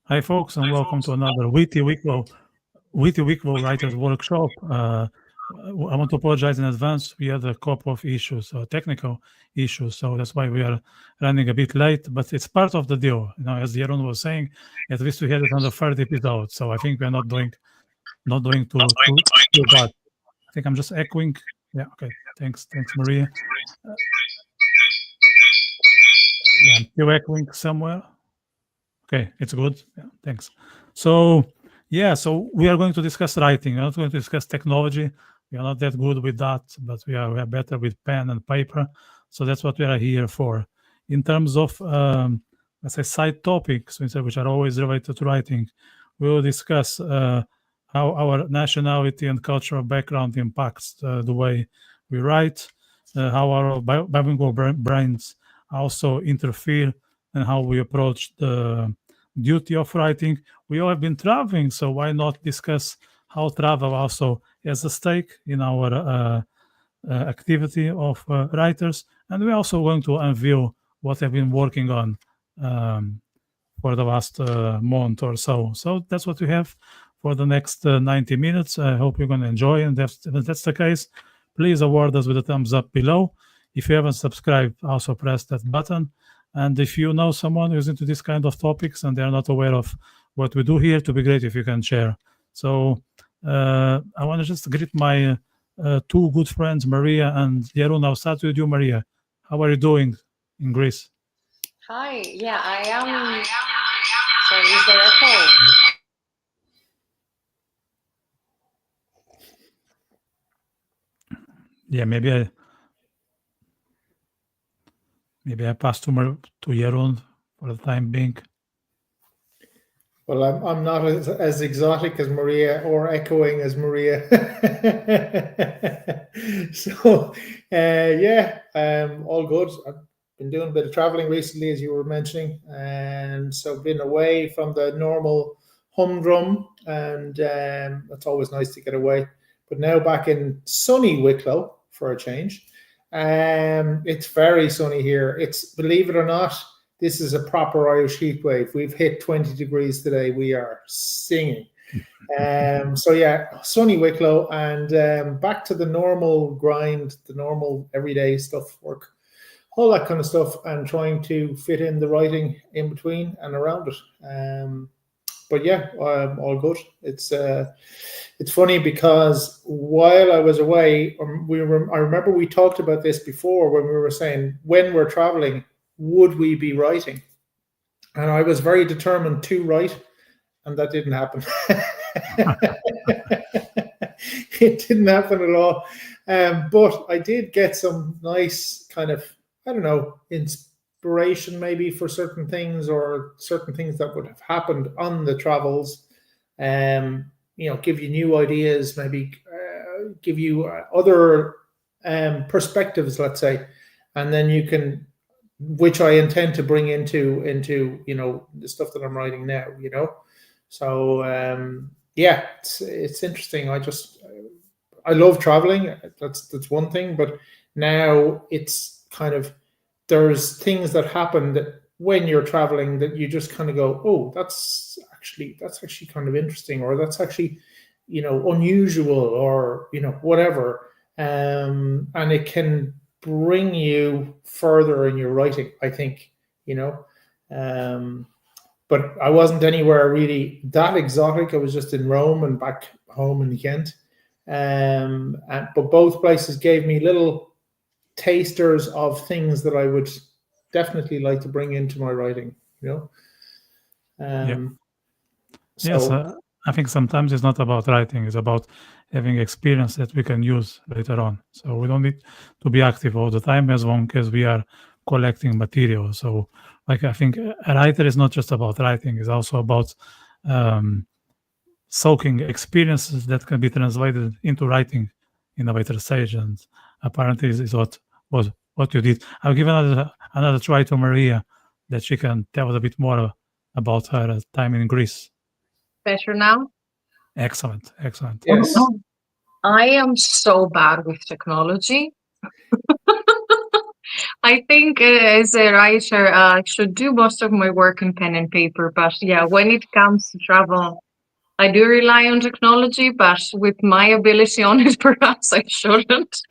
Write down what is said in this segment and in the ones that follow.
Hi, folks, and welcome to another Witty Wicklow Writers Workshop. I want to apologize in advance. We had a couple of issues, technical issues, so that's why we are running a bit late. But it's part of the deal, As Jeroen was saying, at least we had it on the third episode, so I think we are not doing too bad. I think I'm just echoing. Yeah, okay. Thanks, Maria. Yeah, I'm still echoing somewhere. Okay, it's good. Yeah, thanks. So we are going to discuss writing. We're not going to discuss technology. We are not that good with that, but we are better with pen and paper. So that's what we are here for. In terms of, let's say, side topics, which are always related to writing, we will discuss how our nationality and cultural background impacts the way we write, how our bilingual brains also interfere, and how we approach the duty of writing. We all have been traveling, so why not discuss how travel also has a stake in our activity of writers? And we're also going to unveil what I've been working on for the last month or so. So that's what we have for the next 90 minutes. I hope you're going to enjoy, and if that's the case, please award us with a thumbs up below. If you haven't subscribed, also press that button. And if you know someone who's into this kind of topics and they're not aware of what we do here, it would be great if you can share. So I want to just greet my two good friends, Maria and Jeroen. I'll start with you, Maria. How are you doing in Greece? Hi. Yeah, I am. Sorry, is there a call? Yeah, maybe I pass to Jeroen for the time being. Well, I'm not as exotic as Maria or echoing as Maria. So, all good. I've been doing a bit of traveling recently, as you were mentioning, and so been away from the normal humdrum, and it's always nice to get away. But now back in sunny Wicklow for a change. It's very sunny here. It's, believe it or not, this is a proper Irish heat wave. We've hit 20 degrees today. We are singing. So yeah, sunny Wicklow, and back to the normal grind, the normal everyday stuff, work, all that kind of stuff, and trying to fit in the writing in between and around it. But yeah, all good. It's funny because while I was away, I remember we talked about this before when we were saying, when we're traveling, would we be writing? And I was very determined to write, and that didn't happen. It didn't happen at all. But I did get some nice kind of, I don't know, inspiration maybe for certain things, or certain things that would have happened on the travels. Give you new ideas, maybe give you other perspectives, let's say, and then you can, which I intend to bring into the stuff that I'm writing now. So it's interesting. I love traveling. That's one thing, but now it's kind of, there's things that happen that when you're traveling that you just kind of go, oh, that's actually kind of interesting, or that's actually, unusual, or, whatever. And it can bring you further in your writing, I think, but I wasn't anywhere really that exotic. I was just in Rome and back home in Kent. But both places gave me little tasters of things that I would definitely like to bring into my writing, Yes, I think sometimes it's not about writing, it's about having experience that we can use later on. So we don't need to be active all the time, as long as we are collecting material. So, like, I think a writer is not just about writing; it's also about soaking experiences that can be translated into writing in a later stage. And apparently, is what you did. I'll give another try to Maria, that she can tell us a bit more about her time in Greece. Better now? Excellent. Yes. I am so bad with technology. I think as a writer, I should do most of my work in pen and paper. But yeah, when it comes to travel, I do rely on technology, but with my ability on it, perhaps I shouldn't.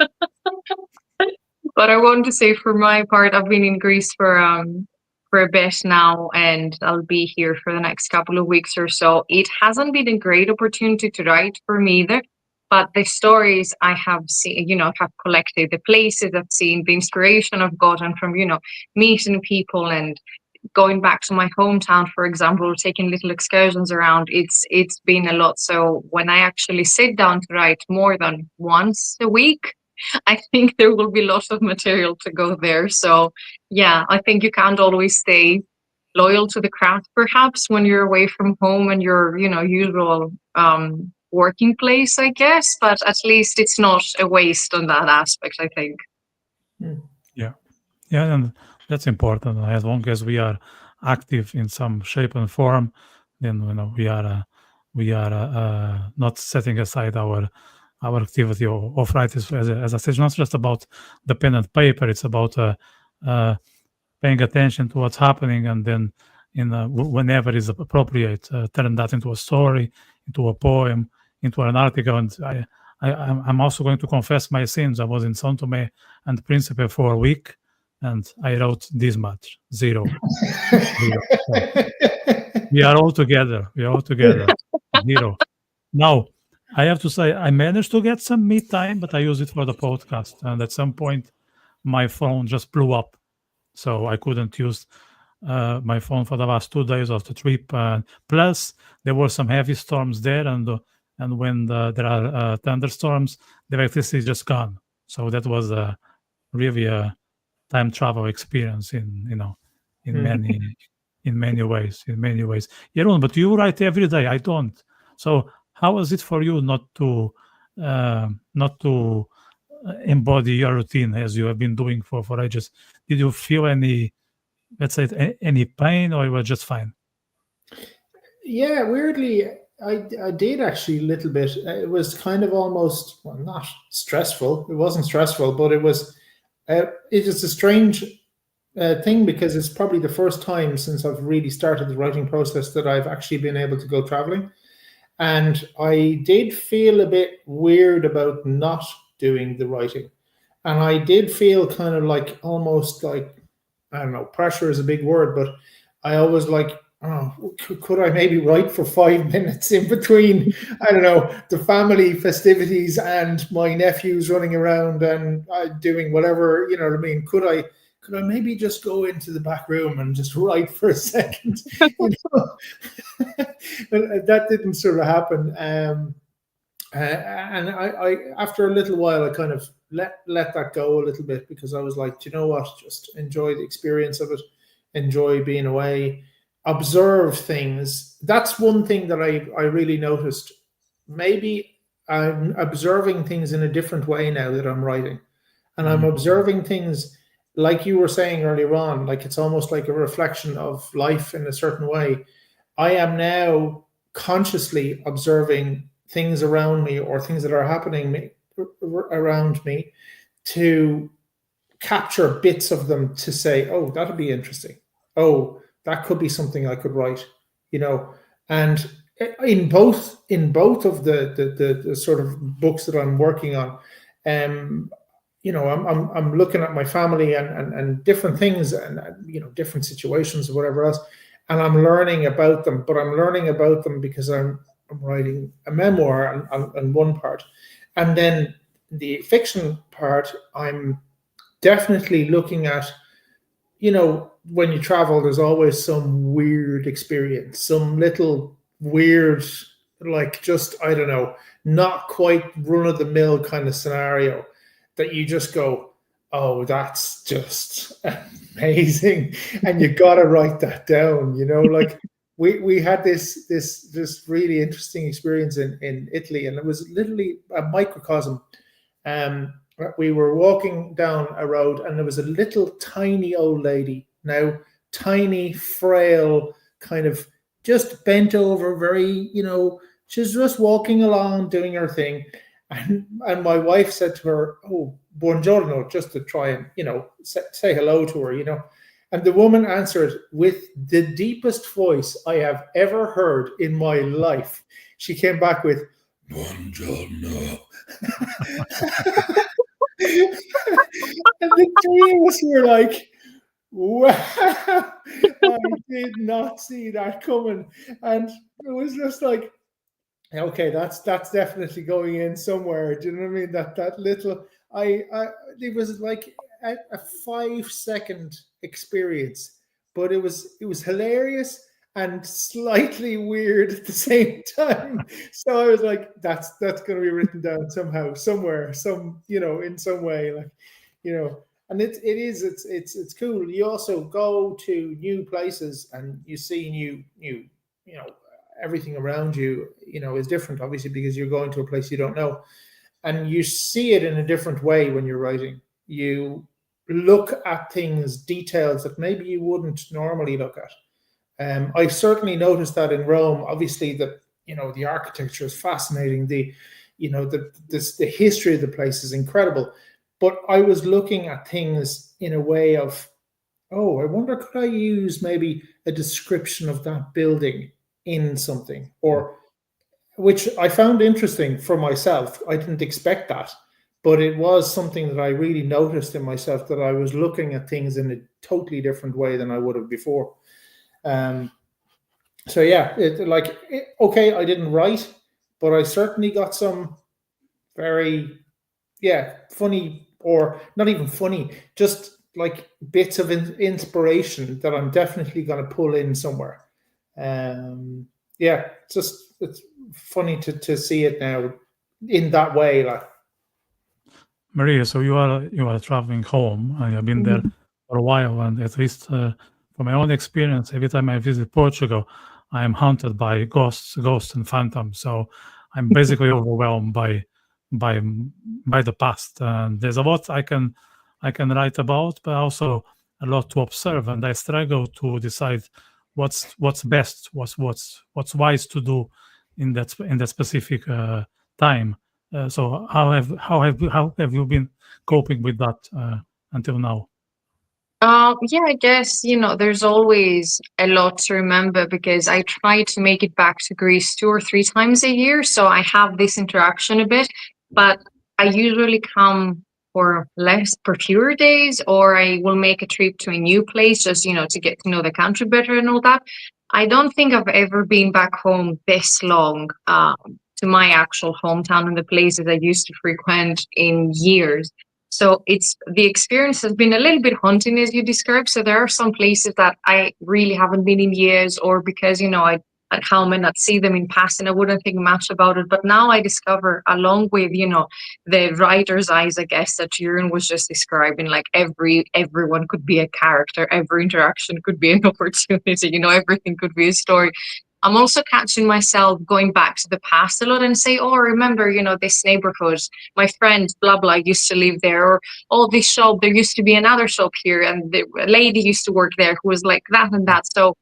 But I want to say, for my part, I've been in Greece for a bit now, and I'll be here for the next couple of weeks or so. It hasn't been a great opportunity to write for me either, but the stories I have seen, have collected, the places I've seen, the inspiration I've gotten from, meeting people and going back to my hometown, for example, taking little excursions around, it's been a lot. So when I actually sit down to write more than once a week, I think there will be lots of material to go there. So yeah, I think you can't always stay loyal to the craft, perhaps, when you're away from home and your usual working place, I guess. But at least it's not a waste on that aspect, I think. Yeah, and that's important. As long as we are active in some shape and form, then we are not setting aside our activity of writing. As I said, it's not just about the pen and paper. It's about paying attention to what's happening, and then whenever is appropriate, turn that into a story, into a poem, into an article. And I'm also going to confess my sins. I was in São Tomé and Príncipe for a week, and I wrote this much: zero. We are all together. Zero. Now, I have to say, I managed to get some me time, but I use it for the podcast. And at some point, my phone just blew up. So I couldn't use my phone for the last 2 days of the trip. Plus, there were some heavy storms there. And when there are thunderstorms, the electricity is just gone. So that was really a time travel experience in many ways. Jeroen, but you write every day. I don't. So how was it for you not to embody your routine as you have been doing for ages? Did you feel any, let's say, any pain, or you were just fine? Yeah, weirdly, I did actually a little bit. It was kind of almost, well, not stressful. It wasn't stressful, but it was a strange thing, because it's probably the first time since I've really started the writing process that I've actually been able to go traveling. And I did feel a bit weird about not doing the writing. And I did feel kind of like, almost like, I don't know, pressure is a big word, but I always like, oh, could I maybe write for 5 minutes in between, I don't know, the family festivities and my nephews running around and doing whatever, you know what I mean? Could I maybe just go into the back room and just write for a second? But that didn't sort of happen. And I after a little while, I kind of let that go a little bit, because I was like, do you know what? Just enjoy the experience of it. Enjoy being away. Observe things. That's one thing that I really noticed. Maybe I'm observing things in a different way now that I'm writing. And I'm observing things, like you were saying earlier on, like it's almost like a reflection of life in a certain way. I am now consciously observing things around me, or things that are happening around me, to capture bits of them, to say, oh, that'd be interesting. Oh, that could be something I could write, And in both of the sort of books that I'm working on, I'm looking at my family and different things, and different situations or whatever else, and I'm learning about them. But I'm learning about them because I'm writing a memoir on one part, and then the fiction part, I'm definitely looking at, when you travel, there's always some weird experience, some little weird, like, just, I don't know, not quite run of the mill kind of scenario that you just go, oh, that's just amazing. And you got to write that down, like we had this really interesting experience in Italy, and it was literally a microcosm. Um, we were walking down a road, and there was a little tiny old lady, now tiny, frail, kind of just bent over, very, she's just walking along, doing her thing. And my wife said to her, "Oh, buongiorno," just to try and, say hello to her. And the woman answered with the deepest voice I have ever heard in my life. She came back with, "Buongiorno." And the three of us were like, wow, I did not see that coming. And it was just like, okay, that's definitely going in somewhere. Do you know what I mean? That little, it was like a 5-second experience, but it was hilarious and slightly weird at the same time. So I was like, that's going to be written down somehow, somewhere, in some way, like, and it's cool. You also go to new places and you see new, everything around you, is different, obviously, because you're going to a place you don't know, and you see it in a different way when you're writing. You look at things, details that maybe you wouldn't normally look at. I certainly noticed that in Rome. Obviously, the architecture is fascinating. The history of the place is incredible. But I was looking at things in a way of, oh, I wonder, could I use maybe a description of that building in something, or which I found interesting for myself. I didn't expect that, but it was something that I really noticed in myself, that I was looking at things in a totally different way than I would have before. So yeah, okay, I didn't write, but I certainly got some very, funny, or not even funny, just like bits of inspiration that I'm definitely going to pull in somewhere. It's funny to see it now in that way. Like, Maria, so you are traveling home, and you've been there for a while, and at least from my own experience, every time I visit Portugal, I am haunted by ghosts and phantoms. So I'm basically overwhelmed by the past, and there's a lot I can write about, but also a lot to observe, and I struggle to decide what's best, what's wise to do in that specific time. So how have you been coping with that until now? Yeah, I guess, there's always a lot to remember, because I try to make it back to Greece 2 or 3 times a year. So I have this interaction a bit, but I usually come for fewer days, or I will make a trip to a new place just, to get to know the country better and all that. I don't think I've ever been back home this long, to my actual hometown and the places I used to frequent, in years. So the experience has been a little bit haunting, as you described. So there are some places that I really haven't been in years, or because, I'd come and I'd see them in passing, I wouldn't think much about it. But now I discover, along with, the writer's eyes, I guess, that Jürgen was just describing, like everyone could be a character, every interaction could be an opportunity, everything could be a story. I'm also catching myself going back to the past a lot and say, oh, remember, this neighborhood, my friend, blah, blah, used to live there, or, oh, this shop, there used to be another shop here, and the lady used to work there who was like that and that. So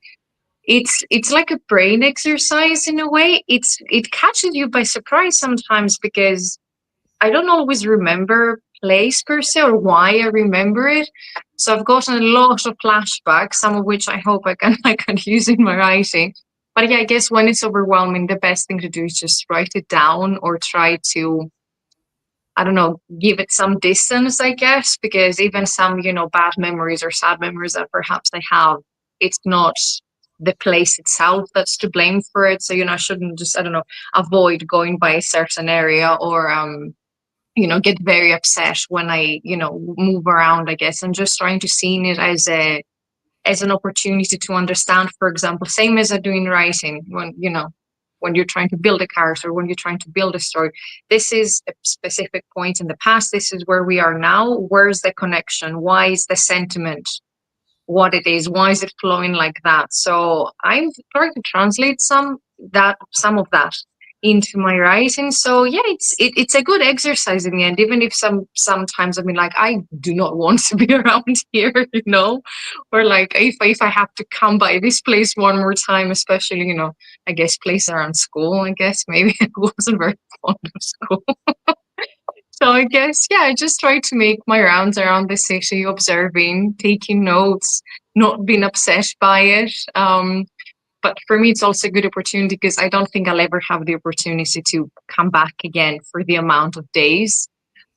it's like a brain exercise in a way. It catches you by surprise sometimes, because I don't always remember place per se, or why I remember it. So I've gotten a lot of flashbacks, some of which I hope I can use in my writing. But yeah, I guess when it's overwhelming, the best thing to do is just write it down, or try to, I don't know, give it some distance, I guess, because even some, bad memories or sad memories that perhaps I have, it's not the place itself that's to blame for it. So, I shouldn't just, I don't know, avoid going by a certain area, or, get very upset when I, move around, I guess, and just trying to see it as an opportunity to understand, for example, same as I do in writing, when, when you're trying to build a character, when you're trying to build a story. This is a specific point in the past. This is where we are now. Where's the connection? Why is the sentiment what it is? Why is it flowing like that? So I'm trying to translate some of that into my writing. So yeah, it's a good exercise in the end, even if sometimes I mean, like, I do not want to be around here, or like if I have to come by this place one more time, especially, I guess places around school, I guess maybe I wasn't very fond of school. So I guess, yeah, I just try to make my rounds around the city, observing, taking notes, not being upset by it. But for me, it's also a good opportunity because I don't think I'll ever have the opportunity to come back again for the amount of days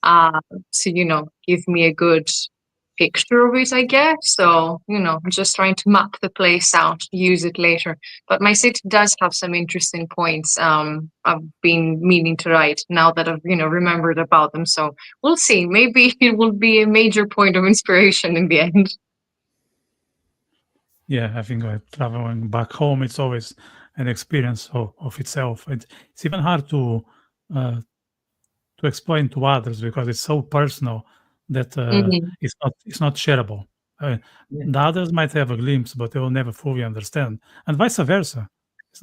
to, give me a good picture of it, I guess. So, I'm just trying to map the place out, use it later. But my city does have some interesting points I've been meaning to write now that I've, remembered about them. So we'll see. Maybe it will be a major point of inspiration in the end. Yeah, I think traveling back home, it's always an experience of itself. It's even hard to explain to others because it's so personal that it's not shareable. The others might have a glimpse, but they will never fully understand, and vice versa. It's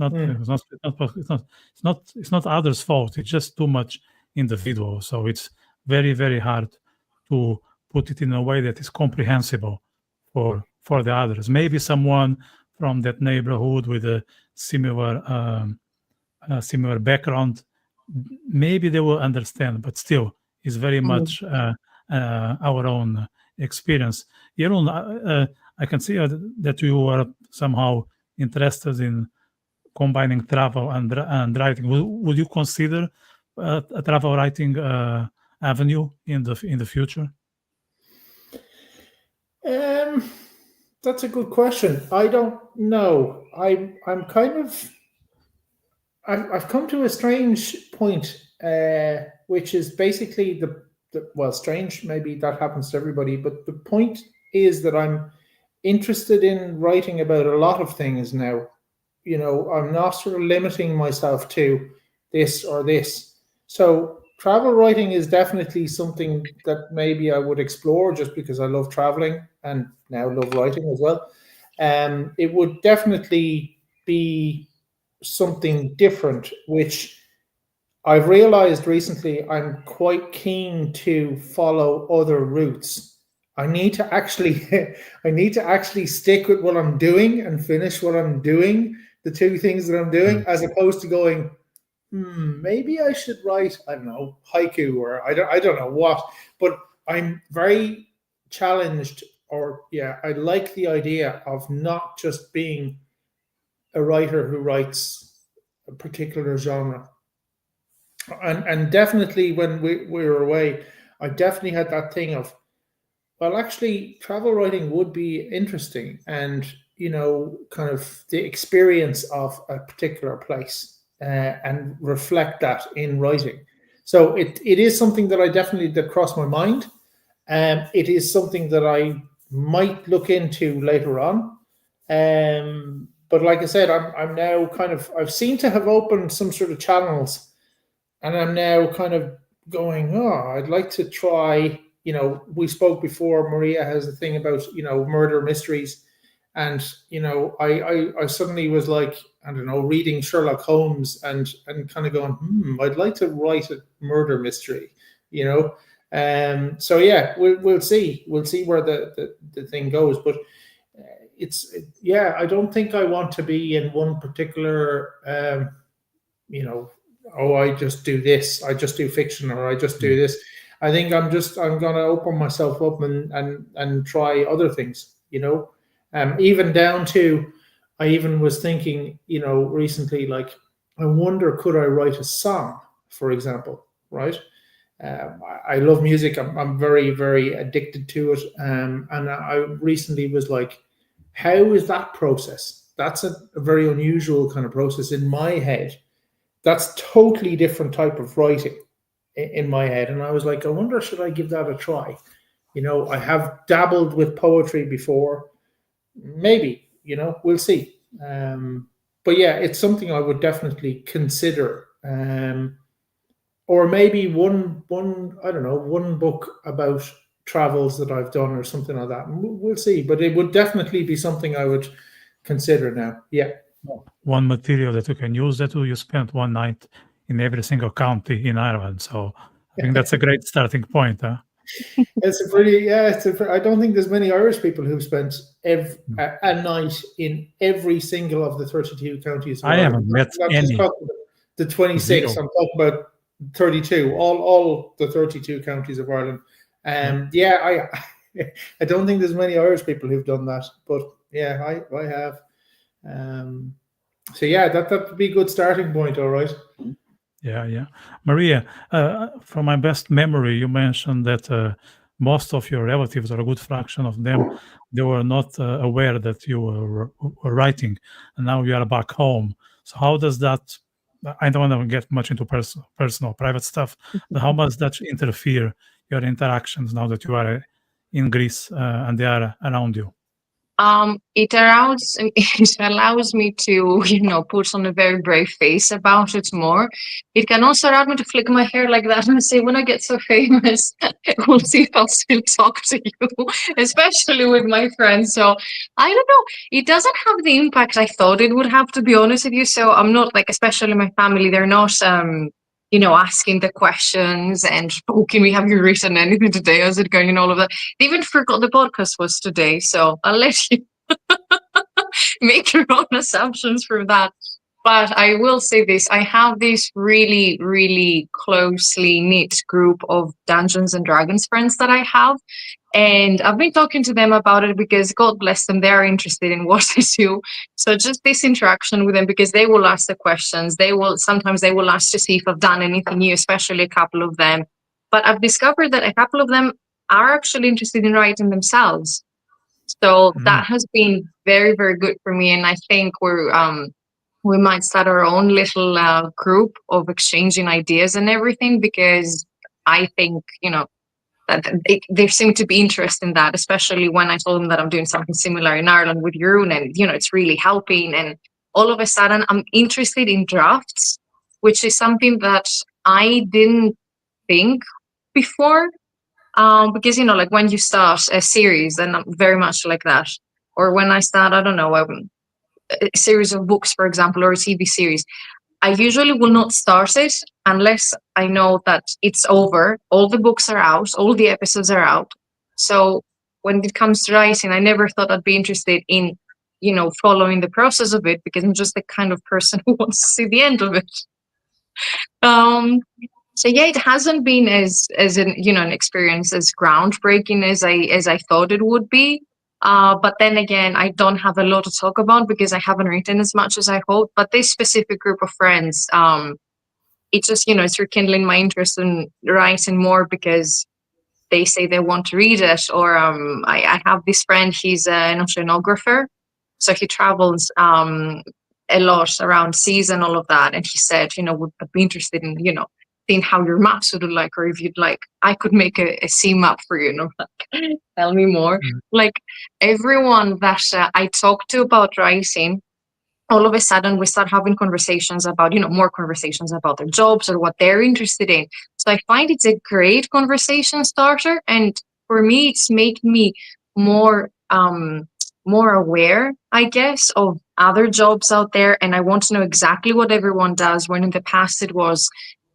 not others' fault. It's just too much individual. So it's very, very hard to put it in a way that is comprehensible for the others. Maybe someone from that neighborhood with a similar background, maybe they will understand, but still, it's very much our own experience. Jeroen, I can see that you are somehow interested in combining travel and writing. Would you consider a travel writing avenue in the future? That's a good question. I don't know. I'm kind of I've come to a strange point, which is basically well, strange. Maybe that happens to everybody, but the point is that I'm interested in writing about a lot of things now. I'm not sort of limiting myself to this or this. So travel writing is definitely something that maybe I would explore just because I love traveling and now love writing as well. It would definitely be something different, which I've realized recently I'm quite keen to follow other routes. I need to actually stick with what I'm doing and finish what I'm doing, the two things that I'm doing, as opposed to going, maybe I should write, I don't know, haiku, or I don't know what, but I'm very challenged, I like the idea of not just being a writer who writes a particular genre. And definitely when we were away, I definitely had that thing of, well, actually, travel writing would be interesting, and kind of the experience of a particular place, and reflect that in writing. So it is something that crossed my mind, and it is something that I might look into later on. But like I said, I'm now I've seemed to have opened some sort of channels, and I'm now kind of going, I'd like to try. We spoke before. Maria has a thing about murder mysteries, and I suddenly was like, I don't know, reading Sherlock Holmes and kind of going, I'd like to write a murder mystery. So yeah, we'll see where the thing goes, but I don't think I want to be in one particular I just do this, I just do fiction, or I just do this. I think I'm going to open myself up and try other things, even down to, I even was thinking, recently, like, I wonder, could I write a song, for example, right? I love music. I'm very, very addicted to it. And I recently was like, how is that process? That's a very unusual kind of process in my head. That's totally different type of writing in my head. And I was like, I wonder, should I give that a try? I have dabbled with poetry before. Maybe, we'll see. but yeah, it's something I would definitely consider. Or maybe one I don't know, one book about travels that I've done or something like that. We'll see, but it would definitely be something I would consider now. Yeah. One material that you can use, that you spent one night in every single county in Ireland. So I think that's a great starting point. Huh? It's a pretty, yeah. I don't think there's many Irish people who've spent a night in every single of the 32 counties of I Ireland. haven't met I'm not just any. talking about the 26. Zero. I'm talking about 32. All the 32 counties of Ireland. Yeah, I don't think there's many Irish people who've done that, but yeah, I have. So yeah, that would be a good starting point. All right. Yeah. Maria, from my best memory, you mentioned that most of your relatives, or a good fraction of them, they were not aware that you were writing, and now you are back home. So how does that? I don't want to get much into personal, private stuff, but how does that interfere your interactions now that you are in Greece and they are around you? It allows me to, put on a very brave face about it more. It can also allow me to flick my hair like that and say, when I get so famous, we'll see if I'll still talk to you, especially with my friends. So I don't know. It doesn't have the impact I thought it would have, to be honest with you. So I'm not like, especially my family, they're not asking the questions and, have you written anything today? How's it going? And all of that. They even forgot the podcast was today. So I'll let you make your own assumptions from that. But I will say this, I have this really, really closely knit group of Dungeons and Dragons friends that I have. And I've been talking to them about it because, God bless them, they're interested in what I do. So just this interaction with them, because they will ask the questions. Sometimes they will ask to see if I've done anything new, especially a couple of them. But I've discovered that a couple of them are actually interested in writing themselves. So that has been very, very good for me. And I think we might start our own little group of exchanging ideas and everything, because I think, that they seem to be interested in that, especially when I told them that I'm doing something similar in Ireland with Jeroen, and it's really helping. And all of a sudden I'm interested in drafts, which is something that I didn't think before, because like when you start a series, and I'm very much like that, or when I start, I don't know, a series of books, for example, or a TV series, I usually will not start it unless I know that it's over, all the books are out, all the episodes are out. So when it comes to writing, I never thought I'd be interested in, following the process of it, because I'm just the kind of person who wants to see the end of it. So yeah, it hasn't been as an experience as groundbreaking as I thought it would be. But then again, I don't have a lot to talk about because I haven't written as much as I hoped. But this specific group of friends, it just, it's rekindling my interest in writing more, because they say they want to read it. Or I have this friend, he's an oceanographer. So he travels a lot around seas and all of that. And he said, would be interested in, seeing how your maps would look like, or if you'd like, I could make a sea map for you. And I'm like, tell me more. Like everyone that I talk to about writing, all of a sudden we start having conversations about, more conversations about their jobs or what they're interested in. So I find it's a great conversation starter. And for me, it's made me more aware, I guess, of other jobs out there. And I want to know exactly what everyone does, when in the past it was,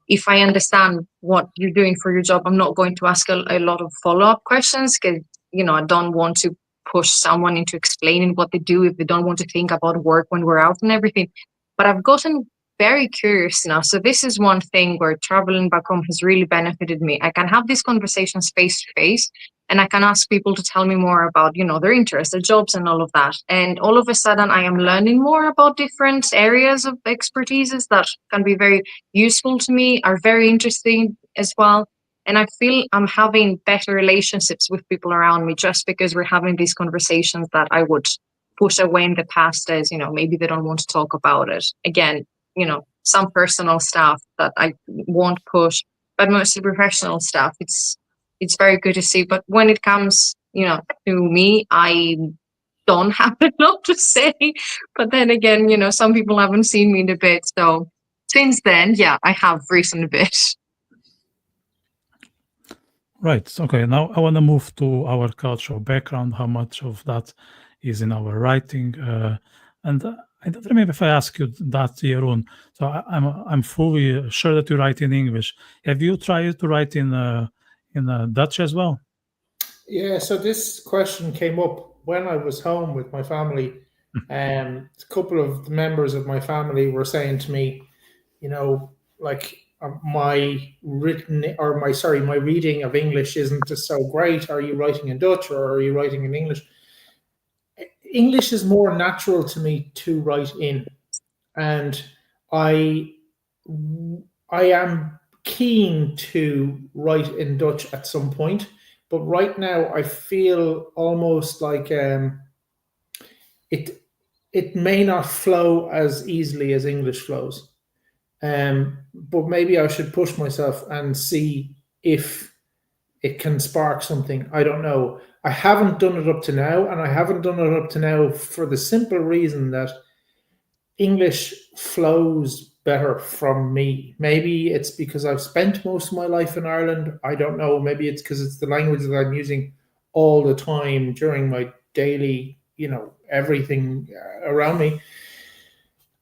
if I understand what you're doing for your job, I'm not going to ask a lot of follow-up questions, because, I don't want to push someone into explaining what they do if they don't want to think about work when we're out and everything. But I've gotten very curious now. So this is one thing where traveling back home has really benefited me. I can have these conversations face to face, and I can ask people to tell me more about, their interests, their jobs and all of that. And all of a sudden I am learning more about different areas of expertises that can be very useful to me, are very interesting as well. And I feel I'm having better relationships with people around me just because we're having these conversations that I would push away in the past as, maybe they don't want to talk about it. Again, some personal stuff that I won't push, but mostly professional stuff. It's very good to see. But when it comes, to me, I don't have enough to say. But then again, some people haven't seen me in a bit. So since then, yeah, I have written a bit. Right. Okay. Now I want to move to our cultural background, how much of that is in our writing. And I don't remember if I asked you that, Jeroen. So I'm fully sure that you write in English. Have you tried to write in Dutch as well? Yeah, so this question came up when I was home with my family. A couple of the members of my family were saying to me, like my reading of English isn't just so great. Are you writing in Dutch or are you writing in English? English is more natural to me to write in, and I am keen to write in Dutch at some point. But right now, I feel almost like it may not flow as easily as English flows. But maybe I should push myself and see if it can spark something. I don't know. I haven't done it up to now, and I haven't done it up to now for the simple reason that English flows better from me. Maybe it's because I've spent most of my life in Ireland. I don't know. Maybe it's because it's the language that I'm using all the time during my daily, everything around me.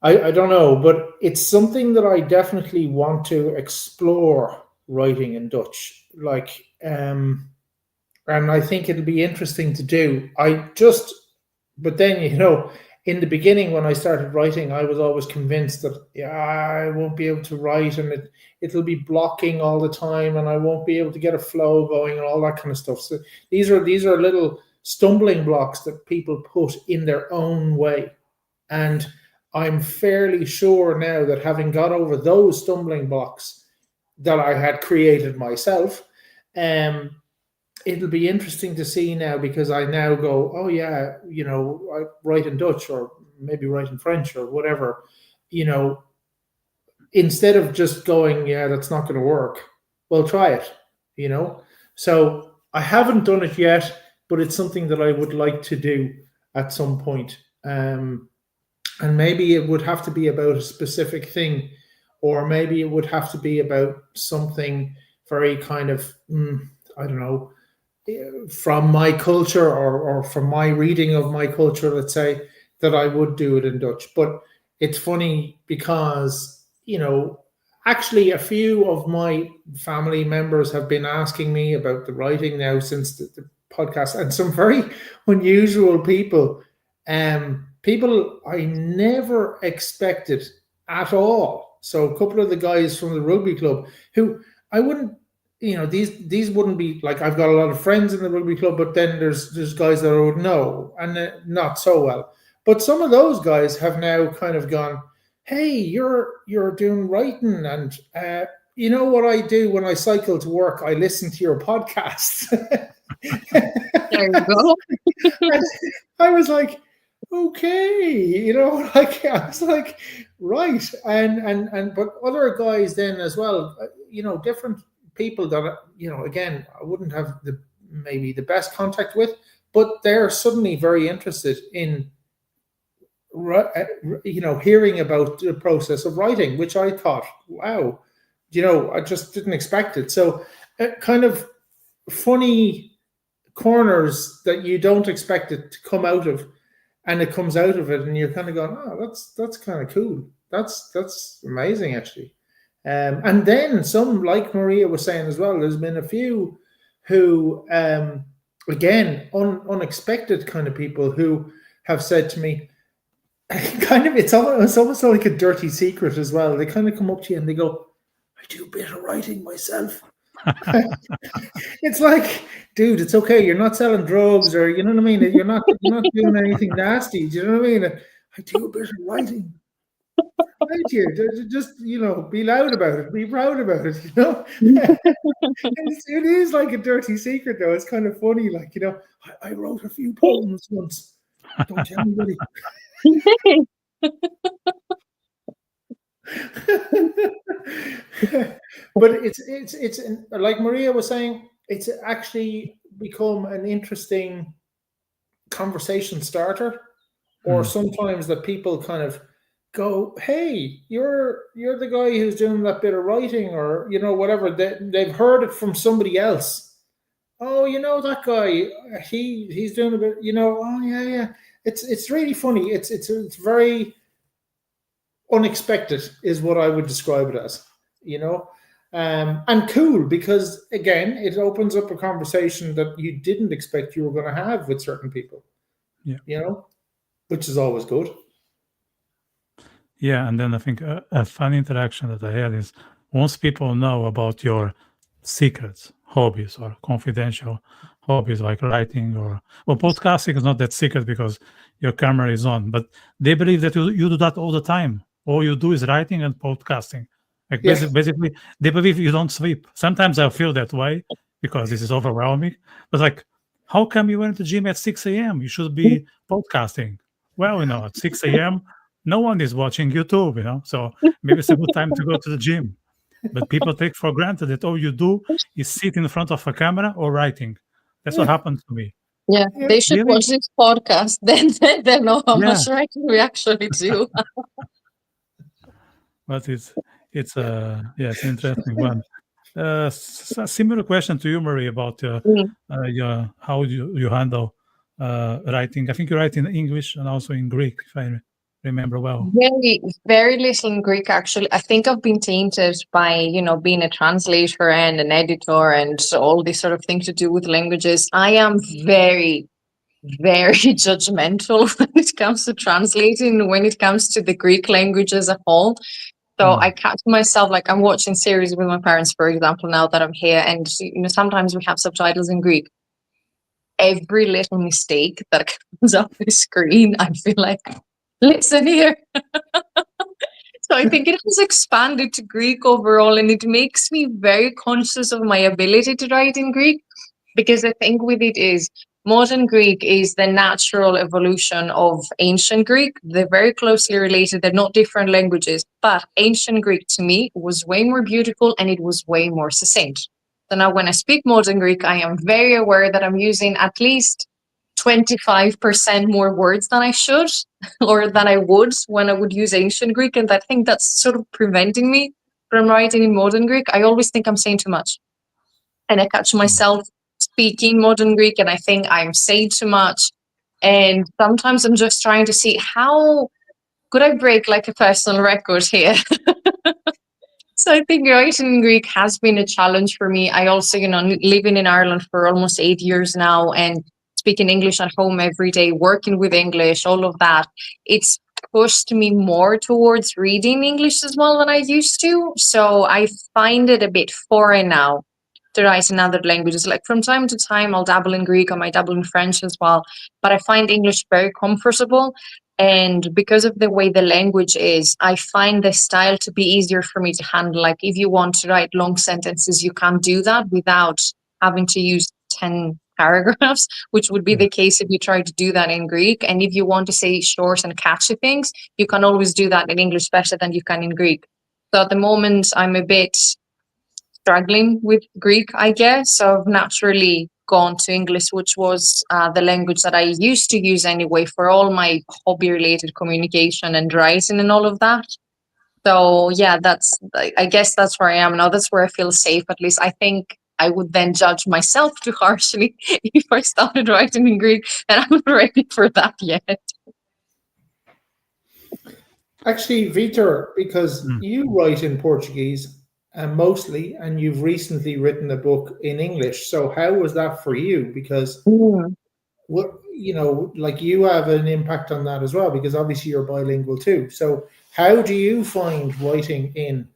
I don't know, but it's something that I definitely want to explore writing in Dutch. And I think it'll be interesting to do. But then, in the beginning when I started writing, I was always convinced that I won't be able to write, and it'll be blocking all the time, and I won't be able to get a flow going and all that kind of stuff. So these are little stumbling blocks that people put in their own way. And I'm fairly sure now that having got over those stumbling blocks that I had created myself, it'll be interesting to see now, because I now go, oh yeah, I write in Dutch or maybe write in French or whatever, instead of just going, yeah, that's not going to work. Well, try it, So I haven't done it yet, but it's something that I would like to do at some point. And maybe it would have to be about a specific thing, or maybe it would have to be about something very kind of, I don't know, from my culture or from my reading of my culture, let's say, that I would do it in Dutch. But it's funny because, actually a few of my family members have been asking me about the writing now since the podcast, and some very unusual people. People I never expected at all. So a couple of the guys from the rugby club who I wouldn't, these wouldn't be like, I've got a lot of friends in the rugby club, but then there's guys that I would know and not so well. But some of those guys have now kind of gone, hey, you're doing writing, and you know what I do when I cycle to work? I listen to your podcast. There you go. I was like, okay, I was like, right, and but other guys then as well, different people that again I wouldn't have maybe the best contact with, but they're suddenly very interested in hearing about the process of writing, which I thought, wow, I just didn't expect it. So kind of funny corners that you don't expect it to come out of, and it comes out of it, and you're kind of going, oh, that's kind of cool. That's amazing, actually. And then some, like Maria was saying as well, there's been a few who, again, unexpected kind of people who have said to me, kind of, it's almost like a dirty secret as well. They kind of come up to you and they go, I do a bit of writing myself. It's like, dude, it's okay. You're not selling drugs, or you know what I mean. You're not doing anything nasty. Do you know what I mean? I do a bit of writing. Right here, just be loud about it. Be proud about it. It is like a dirty secret, though. It's kind of funny. Like I wrote a few poems once. Don't tell anybody. But it's like Maria was saying, it's actually become an interesting conversation starter, or sometimes that people kind of go, "Hey, you're the guy who's doing that bit of writing," or whatever. They've heard it from somebody else. Oh, that guy. He's doing a bit. Oh yeah. It's really funny. It's very unexpected, is what I would describe it as. And cool, because again, it opens up a conversation that you didn't expect you were going to have with certain people. Yeah. Which is always good. Yeah, and then I think a fun interaction that I had is once people know about your secrets, hobbies, or confidential hobbies like writing podcasting is not that secret because your camera is on, but they believe that you do that all the time. All you do is writing and podcasting. Like basically, they believe you don't sleep. Sometimes I feel that way because this is overwhelming. But like, how come you went to the gym at 6 a.m.? You should be podcasting. Well, at 6 a.m., no one is watching YouTube, so maybe it's a good time to go to the gym. But people take for granted that all you do is sit in front of a camera or writing. That's what happened to me. Yeah, they should Really? watch this podcast. Then they know how much writing we actually do. But it's an interesting one. Similar question to you, Marie, about how you handle writing. I think you write in English and also in Greek, if I remember well. Very, very little in Greek, actually. I think I've been tainted by, being a translator and an editor and all this sort of thing to do with languages. I am very, very judgmental when it comes to translating, when it comes to the Greek language as a whole. So I catch myself, like I'm watching series with my parents, for example, now that I'm here, and sometimes we have subtitles in Greek. Every little mistake that comes up the screen, I feel like, listen here. So I think it has expanded to Greek overall, and it makes me very conscious of my ability to write in Greek, because I think with it is modern Greek is the natural evolution of ancient Greek. They're very closely related. They're not different languages, but ancient Greek to me was way more beautiful and it was way more succinct. So now when I speak modern Greek, I am very aware that I'm using at least 25% more words than I should or than I would when I would use ancient Greek. And I think that's sort of preventing me from writing in modern Greek. I always think I'm saying too much. And I catch myself speaking modern Greek and I think I'm saying too much. And sometimes I'm just trying to see how could I break like a personal record here. So I think writing in Greek has been a challenge for me. I also, living in Ireland for almost 8 years now and speaking English at home every day, working with English, all of that, it's pushed me more towards reading English as well than I used to. So I find it a bit foreign now to write in other languages. Like from time to time, I'll dabble in Greek, I might dabble in French as well, but I find English very comfortable. And because of the way the language is, I find the style to be easier for me to handle. Like if you want to write long sentences, you can't do that without having to use 10 paragraphs, which would be the case if you try to do that in Greek. And if you want to say short and catchy things, you can always do that in English better than you can in Greek. So at the moment, I'm a bit struggling with Greek, I guess. So I've naturally gone to English, which was the language that I used to use anyway for all my hobby-related communication and writing and all of that. So yeah, I guess that's where I am now. That's where I feel safe. At least I think I would then judge myself too harshly if I started writing in Greek, and I'm not ready for that yet. Actually, Vitor, because you write in Portuguese mostly, and you've recently written a book in English. So how was that for you? Because like you have an impact on that as well, because obviously you're bilingual too. So how do you find writing in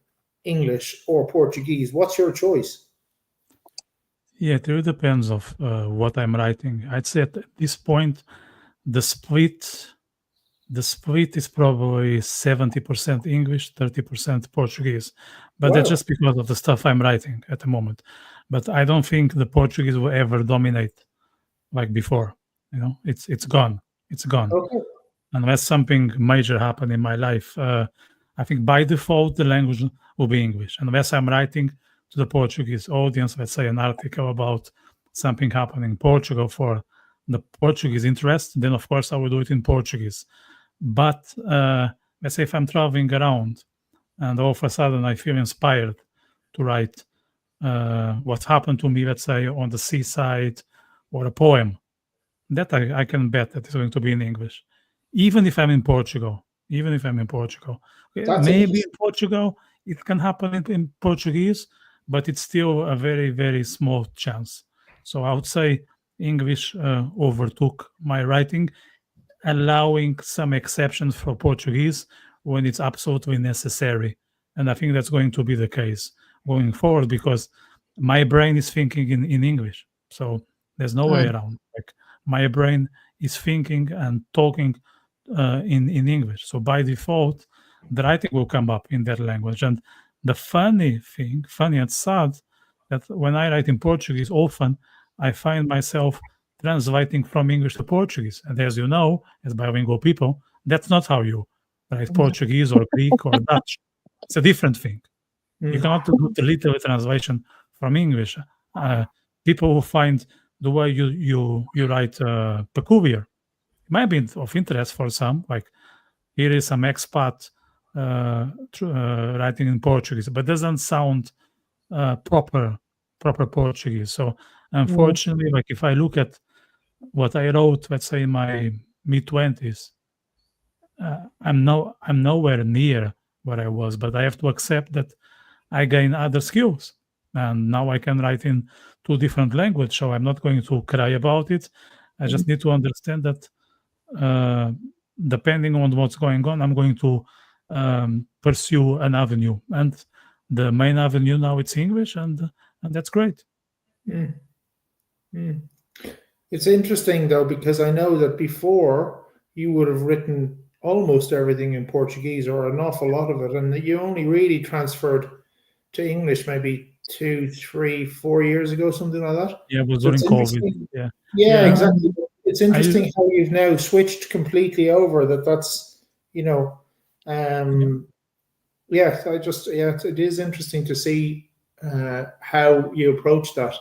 English or Portuguese? What's your choice? Yeah, it really depends of what I'm writing. I'd say at this point, the split is probably 70% English, 30% Portuguese. But that's just because of the stuff I'm writing at the moment. But I don't think the Portuguese will ever dominate like before. It's gone. It's gone. Okay. Unless something major happen in my life, I think by default the language will be English. Unless I'm writing to the Portuguese audience, let's say an article about something happening in Portugal for the Portuguese interest, then of course I will do it in Portuguese. But let's say if I'm traveling around and all of a sudden I feel inspired to write what happened to me, let's say on the seaside, or a poem, that I can bet that it's going to be in English, even if I'm in Portugal. That's Maybe in Portugal it can happen in Portuguese, but it's still a very, very small chance. So I would say English overtook my writing, allowing some exceptions for Portuguese when it's absolutely necessary. And I think that's going to be the case going forward, because my brain is thinking in English. So there's no way around. Like, my brain is thinking and talking in English. So by default, the writing will come up in that language. And the funny and sad, that when I write in Portuguese, often I find myself translating from English to Portuguese. And as you know, as bilingual people, that's not how you write Portuguese or Greek or Dutch. It's a different thing. You cannot do the literal translation from English. People will find the way you write peculiar. It might be of interest for some, like here is some expat writing in Portuguese, but doesn't sound proper Portuguese. So unfortunately, like if I look at what I wrote, let's say in my mid-20s, I'm nowhere near where I was, but I have to accept that I gain other skills, and now I can write in 2 different languages. So I'm not going to cry about it. I just need to understand that depending on what's going on, I'm going to pursue an avenue, and the main avenue now it's English, and that's great. It's interesting though, because I know that before you would have written almost everything in Portuguese, or an awful lot of it, and that you only really transferred to English maybe 2, 3, 4 years ago, something like that. Yeah, it was during COVID. Yeah, exactly. It's interesting how you've now switched completely over. That's it is interesting to see how you approach that.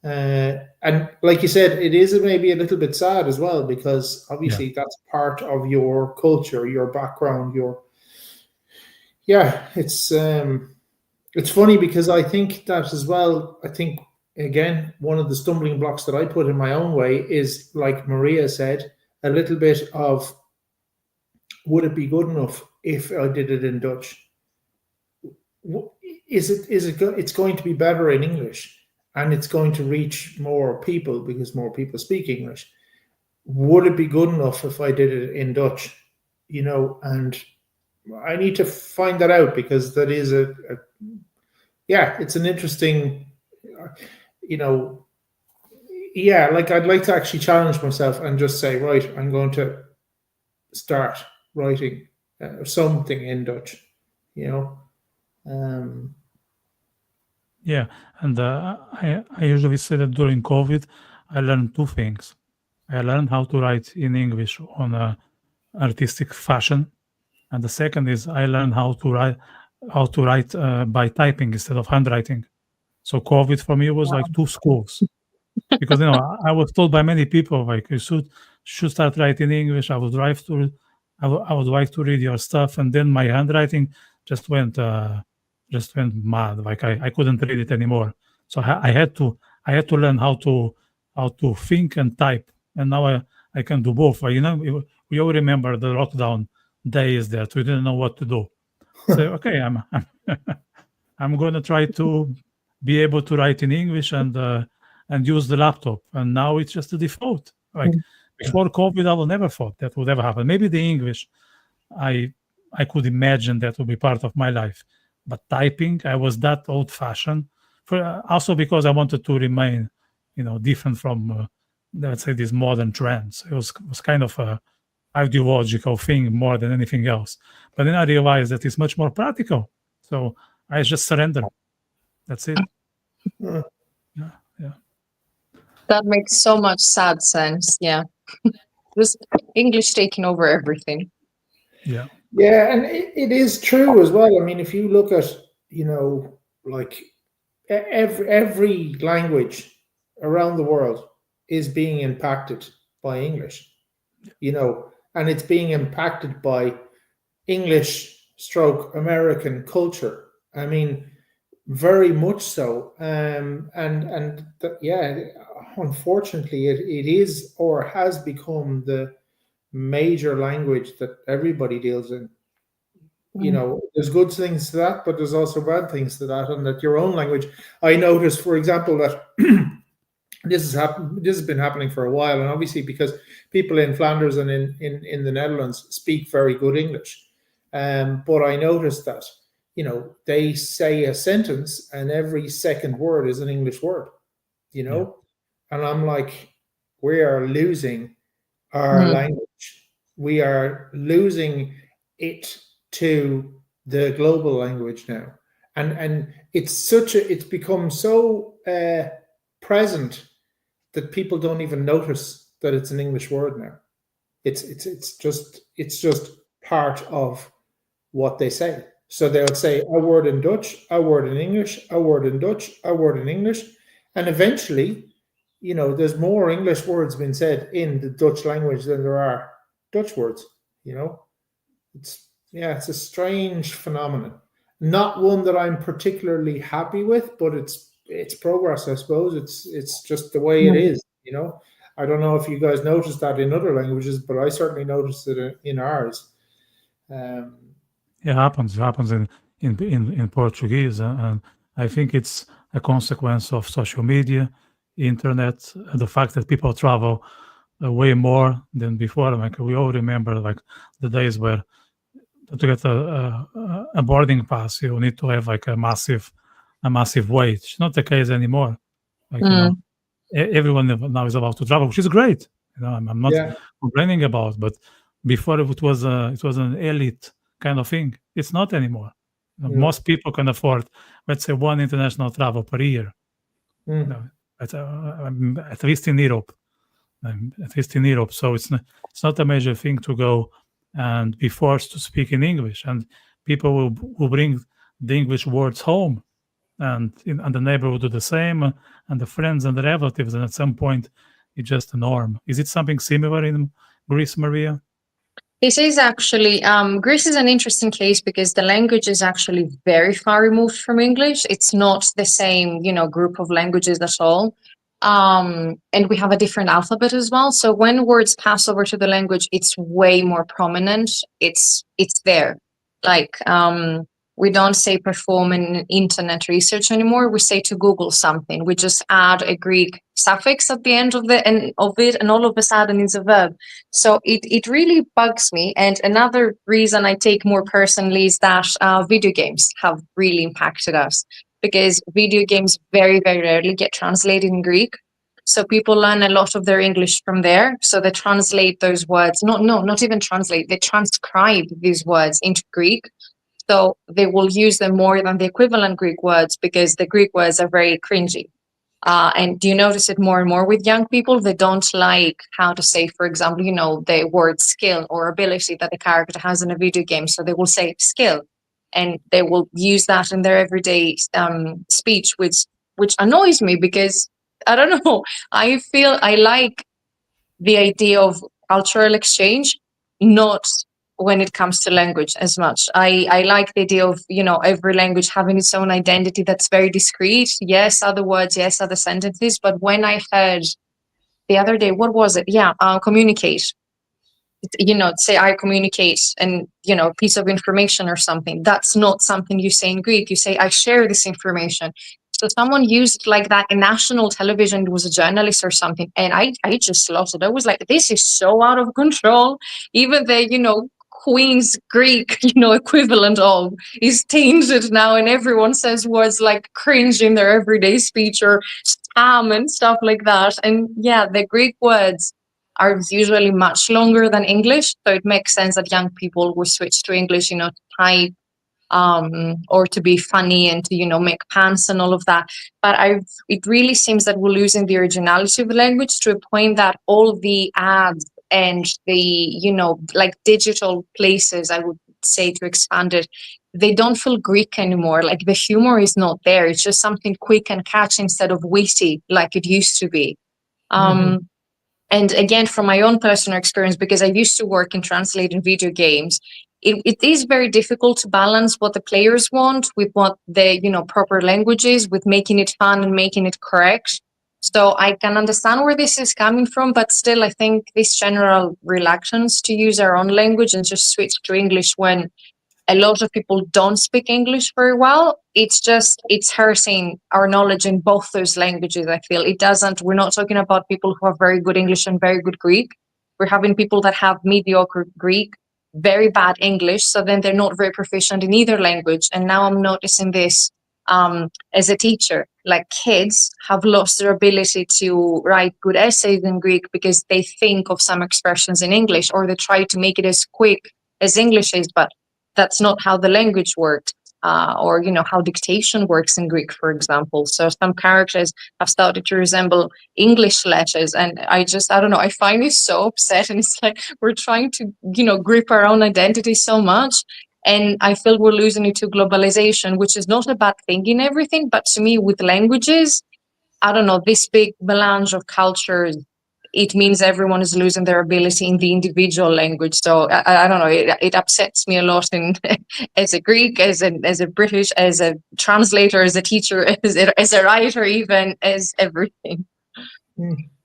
And like you said, it is maybe a little bit sad as well, because obviously that's part of your culture, your background, it's funny because I think that as well. I think, again, one of the stumbling blocks that I put in my own way is, like Maria said, a little bit of, would it be good enough if I did it in Dutch? It's going to be better in English, and it's going to reach more people because more people speak English. Would it be good enough if I did it in Dutch? And I need to find that out, because that is it's an interesting, like I'd like to actually challenge myself and just say, right, I'm going to start writing something in Dutch, And I usually say that during COVID, I learned 2 things. I learned how to write in English on a artistic fashion, and the second is I learned how to write by typing instead of handwriting. So COVID for me was like 2 schools, because I was told by many people, like, you should start writing English. I would like to read your stuff, and then my handwriting just went mad. Like I couldn't read it anymore. So I had to learn how to think and type, and now I can do both. We all remember the lockdown days that we didn't know what to do. So okay, I'm going to try to be able to write in English and use the laptop, and now it's just the default. Like before COVID, I would never thought that would ever happen. Maybe the English, I could imagine that would be part of my life, but typing, I was that old-fashioned. Also because I wanted to remain, different from, let's say, these modern trends. It was kind of a ideological thing more than anything else. But then I realized that it's much more practical. So I just surrendered. That's it. Yeah. Yeah. That makes so much sad sense. Yeah. This English taking over everything. Yeah. Yeah, and it is true as well. I mean, if you look at, like every language around the world is being impacted by English, and it's being impacted by English stroke American culture. I mean, very much so. Unfortunately, it is or has become the major language that everybody deals in. There's good things to that, but there's also bad things to that, and that your own language. I noticed, for example, that this has been happening for a while, and obviously because people in Flanders and in the Netherlands speak very good English. But I noticed that, they say a sentence and every second word is an English word, and I'm like, we are losing our language. We are losing it to the global language now. And it's become so present that people don't even notice that it's an English word now. It's just part of what they say. So they'll say a word in Dutch, a word in English, a word in Dutch, a word in English, and eventually, there's more English words being said in the Dutch language than there are Dutch words. It's a strange phenomenon. Not one that I'm particularly happy with, but it's progress, I suppose. It's just the way it is. I don't know if you guys noticed that in other languages, but I certainly noticed it in ours. It happens in Portuguese, and I think it's a consequence of social media, internet, the fact that people travel way more than before. Like we all remember, like the days where to get a boarding pass, you need to have like a massive wait. It's not the case anymore. Like everyone now is allowed to travel, which is great. I'm not complaining about, but before it was an elite kind of thing. It's not anymore. Most people can afford, let's say, one international travel per year. At least in Europe. So it's not a major thing to go and be forced to speak in English, and people will bring the English words home, and the neighbor will do the same, and the friends and the relatives, and at some point it's just a norm. Is it something similar in Greece, Maria? This is actually, Greece is an interesting case because the language is actually very far removed from English. It's not the same, group of languages at all. And we have a different alphabet as well. So when words pass over to the language, it's way more prominent. It's there. Like, we don't say perform in internet research anymore. We say to Google something. We just add a Greek suffix at the end of it, and all of a sudden it's a verb. So it really bugs me. And another reason I take more personally is that video games have really impacted us, because video games very, very rarely get translated in Greek. So people learn a lot of their English from there. So they translate those words. Not even translate. They transcribe these words into Greek. So they will use them more than the equivalent Greek words, because the Greek words are very cringy. And do you notice it more and more with young people? They don't like how to say, for example, the word skill or ability that the character has in a video game. So they will say skill, and they will use that in their everyday speech, which annoys me, because I don't know. I feel I like the idea of cultural exchange, not when it comes to language as much. I like the idea of, every language having its own identity that's very discrete. Yes, other words, yes, other sentences. But when I heard the other day, what was it? Yeah, communicate. Say I communicate and, a piece of information or something. That's not something you say in Greek. You say I share this information. So someone used like that in national television. It was a journalist or something. And I just lost it. I was like, this is so out of control. Even the, Queen's Greek, equivalent of is tainted now. And everyone says words like cringe in their everyday speech, or spam and stuff like that. And yeah, the Greek words are usually much longer than English. So it makes sense that young people will switch to English, to type, or to be funny and to, make pants and all of that. But it really seems that we're losing the originality of the language, to a point that all the ads and the, like digital places, I would say, to expand it, they don't feel Greek anymore. Like the humor is not there. It's just something quick and catchy instead of witty like it used to be. And again, from my own personal experience, because I used to work in translating video games, it is very difficult to balance what the players want with what the proper language is, with making it fun and making it correct. So I can understand where this is coming from, but still, I think this general reluctance to use our own language and just switch to English when a lot of people don't speak English very well, it's hurting our knowledge in both those languages. I feel we're not talking about people who have very good English and very good Greek. We're having people that have mediocre Greek, very bad English, so then they're not very proficient in either language. And now I'm noticing this as a teacher, like kids have lost their ability to write good essays in Greek because they think of some expressions in English, or they try to make it as quick as English is, but that's not how the language worked, or how dictation works in Greek, for example. So some characters have started to resemble English letters, and I don't know, I find it so upset. And it's like we're trying to grip our own identity so much, and I feel we're losing it to globalization, which is not a bad thing in everything, but to me, with languages, I don't know, this big melange of cultures, it means everyone is losing their ability in the individual language. So I don't know, it upsets me a lot as a Greek, as a British, as a translator, as a teacher, as a writer, even as everything.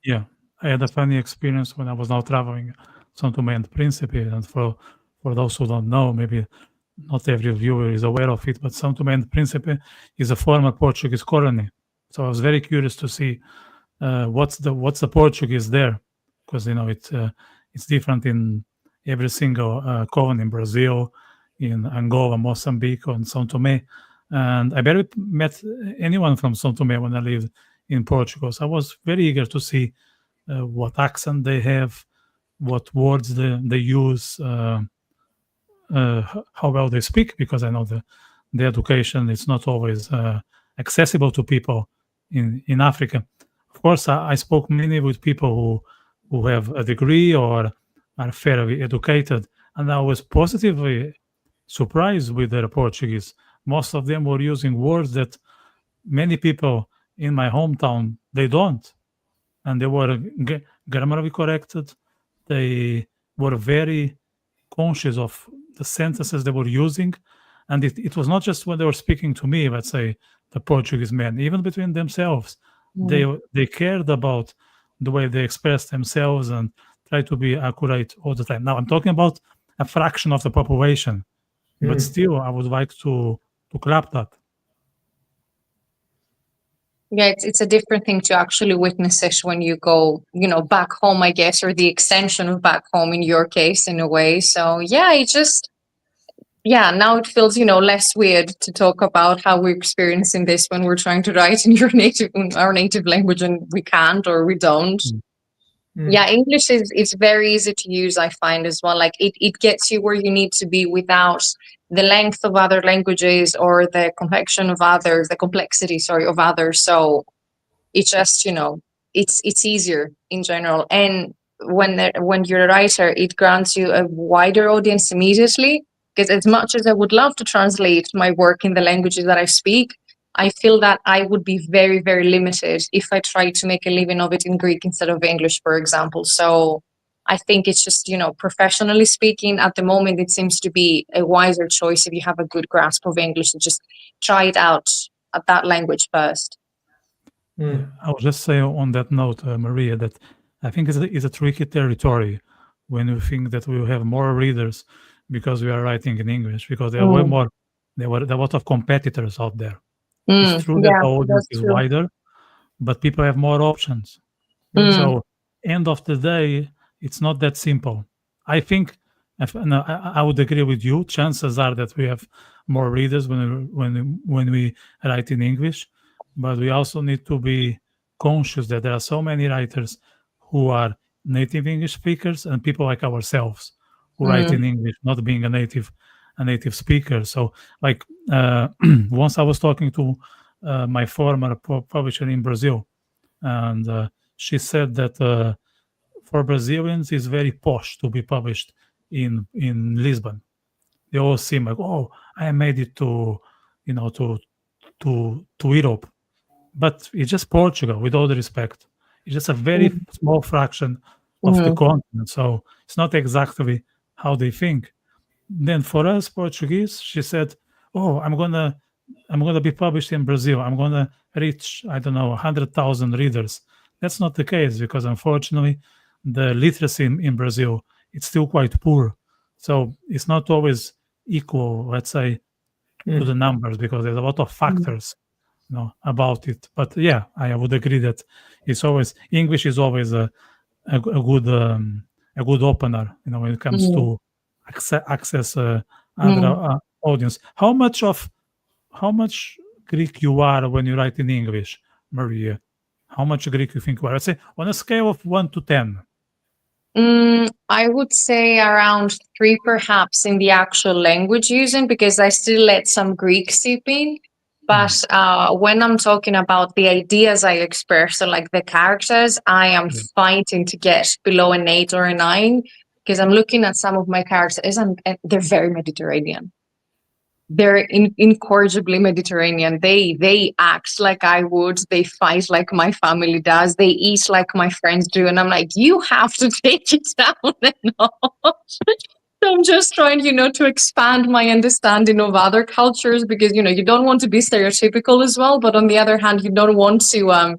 Yeah, I had a funny experience when I was now traveling São Tomé and Príncipe, and for those who don't know, maybe not every viewer is aware of it, but São Tomé and Príncipe is a former Portuguese colony. So I was very curious to see what's the Portuguese there, because it's different in every single colony in Brazil, in Angola, Mozambique, and São Tomé. And I barely met anyone from São Tomé when I lived in Portugal. So I was very eager to see what accent they have, what words they use, how well they speak, because I know the education is not always accessible to people in Africa. Of course, I spoke mainly with people who have a degree or are fairly educated, and I was positively surprised with their Portuguese. Most of them were using words that many people in my hometown, they don't. And they were grammatically corrected. They were very conscious of the sentences they were using. And it was not just when they were speaking to me, let's say, the Portuguese men, even between themselves. They cared about the way they expressed themselves and tried to be accurate all the time. Now, I'm talking about a fraction of the population, but still, I would like to clap that. Yeah, it's a different thing to actually witness it when you go, back home, I guess, or the extension of back home in your case, in a way. So now it feels, less weird to talk about how we're experiencing this when we're trying to write in our native language and we can't or we don't. Yeah, English is very easy to use, I find, as well. Like it gets you where you need to be without the length of other languages or the complexity of others. So it just, it's easier in general. And when you're a writer, it grants you a wider audience immediately. Because as much as I would love to translate my work in the languages that I speak, I feel that I would be very, very limited if I tried to make a living of it in Greek instead of English, for example. So I think it's just, professionally speaking, at the moment, it seems to be a wiser choice if you have a good grasp of English to just try it out at that language first. I'll just say on that note, Maria, that I think it's a tricky territory when we think that we will have more readers because we are writing in English, because there were a lot of competitors out there. It's true that the audience is wider, but people have more options. So, end of the day, it's not that simple. I think, I would agree with you. Chances are that we have more readers when we write in English, but we also need to be conscious that there are so many writers who are native English speakers and people like ourselves who write in English, not being a native speaker. So, like once I was talking to my former publisher in Brazil, and she said that for Brazilians it's very posh to be published in Lisbon. They all seem like, oh, I made it to Europe, but it's just Portugal. With all the respect, It's just a very small fraction of the continent. So it's not exactly how they think. Then for us Portuguese, she said, "Oh, I'm gonna be published in Brazil. I'm gonna reach, I don't know, 100,000 readers." That's not the case because unfortunately, the literacy in Brazil, it's still quite poor. So it's not always equal, let's say, to the numbers because there's a lot of factors, about it. But yeah, I would agree that it's always English is always a good opener, when it comes to access other audience. How much Greek you are when you write in English, Maria? How much Greek you think you are? Let's say on a scale of 1 to 10. I would say around 3, perhaps, in the actual language using, because I still let some Greek seep in. But when I'm talking about the ideas I express, so like the characters, I am fighting to get below an 8 or a 9, because I'm looking at some of my characters and they're very Mediterranean. They're incorrigibly Mediterranean. They act like I would. They fight like my family does. They eat like my friends do. And I'm like, you have to take it down a notch. So I'm just trying, to expand my understanding of other cultures because, you don't want to be stereotypical as well. But on the other hand, you don't want to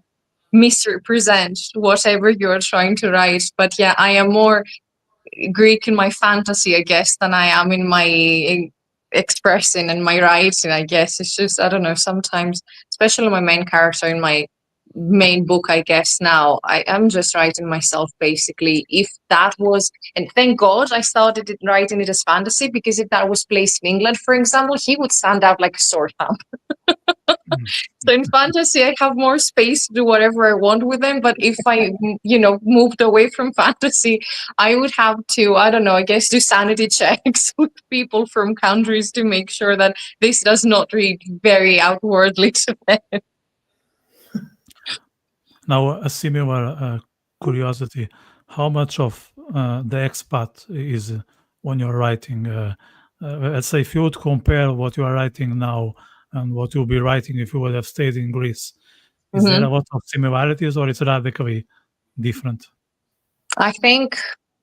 misrepresent whatever you're trying to write. But yeah, I am more Greek in my fantasy, I guess, than I am in my expressing and my writing. I guess it's just, I don't know, sometimes, especially my main character in my main book, I guess now I am just writing myself basically. If that was, and thank God I started writing it as fantasy, because if that was placed in England, for example, he would stand out like a sore thumb. So in fantasy, I have more space to do whatever I want with them. But if I, moved away from fantasy, I would have to, I don't know, I guess do sanity checks with people from countries to make sure that this does not read very outwardly to them. Now, a similar curiosity: how much of the expat is when you're writing? Let's say if you would compare what you are writing now and what you'll be writing if you would have stayed in Greece, is there a lot of similarities or it's radically different? I think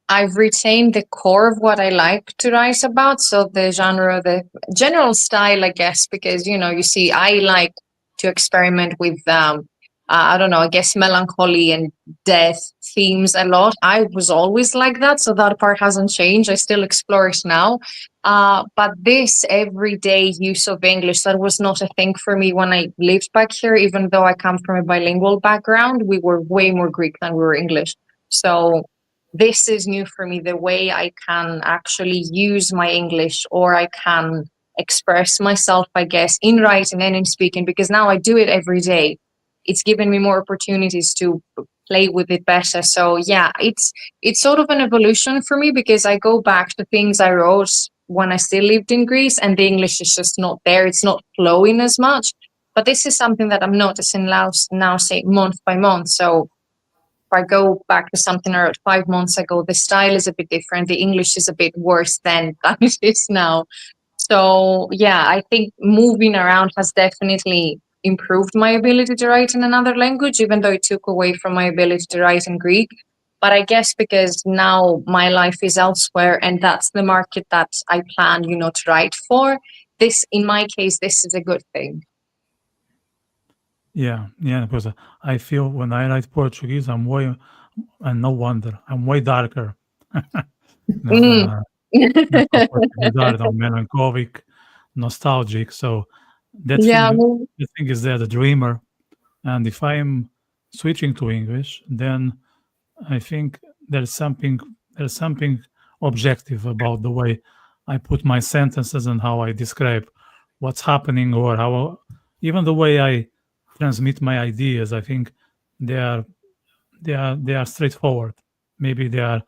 I've retained the core of what I like to write about. So the genre, the general style, I guess, because, you see, I like to experiment with, I don't know, I guess melancholy and death themes a lot. I was always like that. So that part hasn't changed. I still explore it now. But this everyday use of English, that was not a thing for me when I lived back here, even though I come from a bilingual background. We were way more Greek than we were English. So this is new for me, the way I can actually use my English, or I can express myself, I guess, in writing and in speaking, because now I do it every day. It's given me more opportunities to play with it better. So yeah, it's sort of an evolution for me, because I go back to things I wrote when I still lived in Greece and the English is just not there. It's not flowing as much. But this is something that I'm noticing now, say, month by month. So if I go back to something I wrote 5 months ago, the style is a bit different. The English is a bit worse than it is now. So yeah, I think moving around has definitely improved my ability to write in another language, even though it took away from my ability to write in Greek. But I guess because now my life is elsewhere and that's the market that I plan, to write for, this, in my case, this is a good thing. Yeah, because I feel when I write Portuguese, and no wonder, I'm way darker. Portuguese art, I'm melancholic, nostalgic. So that the thing is there, the dreamer. And if I'm switching to English, then I think there's something objective about the way I put my sentences and how I describe what's happening, or how even the way I transmit my ideas. I think they are straightforward. Maybe they are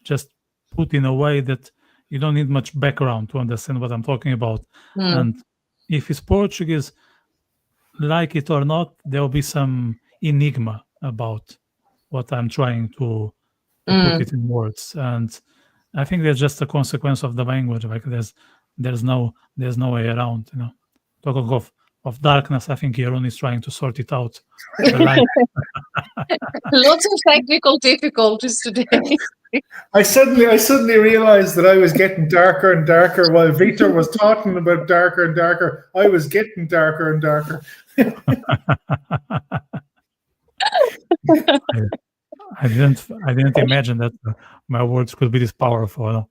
just put in a way that you don't need much background to understand what I'm talking about. And if it's Portuguese, like it or not, there will be some enigma about what I'm trying to put it in words. And I think that's just a consequence of the language. Like there's no way around. Talking of of darkness. I think Jeroen is trying to sort it out. The light. Lots of technical difficulties today. I suddenly realized that I was getting darker and darker while Vitor was talking about darker and darker. I was getting darker and darker. I didn't imagine that my words could be this powerful. No?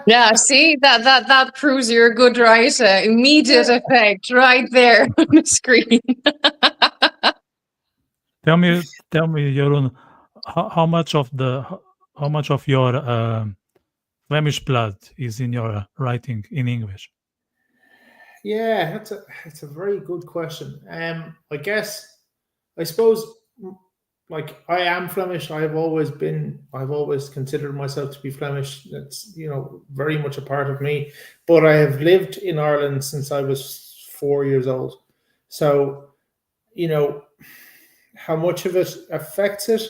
Yeah, see, that proves you're a good writer. Immediate effect right there on the screen. Tell me, Jeroen, how much of your Flemish blood is in your writing in English? Yeah, it's a very good question. I suppose, like, I am Flemish. I've always considered myself to be Flemish. That's, very much a part of me. But I have lived in Ireland since I was 4 years old. So, how much of it affects it?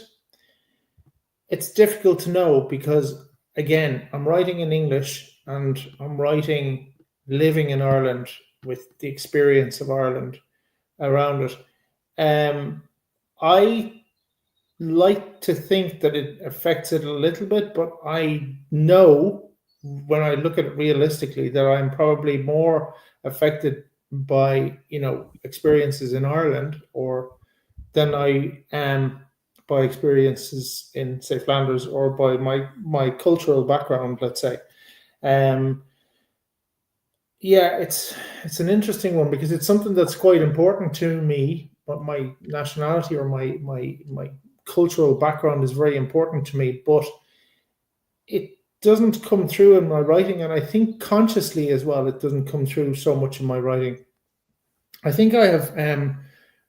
It's difficult to know because, again, I'm writing in English and I'm writing living in Ireland with the experience of Ireland around it. I like to think that it affects it a little bit, but I know when I look at it realistically that I'm probably more affected by, experiences in Ireland than I am by experiences in, say, Flanders, or by my cultural background, let's say. Yeah, it's an interesting one because it's something that's quite important to me. But my nationality or my cultural background is very important to me. But it doesn't come through in my writing, and I think consciously as well, it doesn't come through so much in my writing. I think I have. I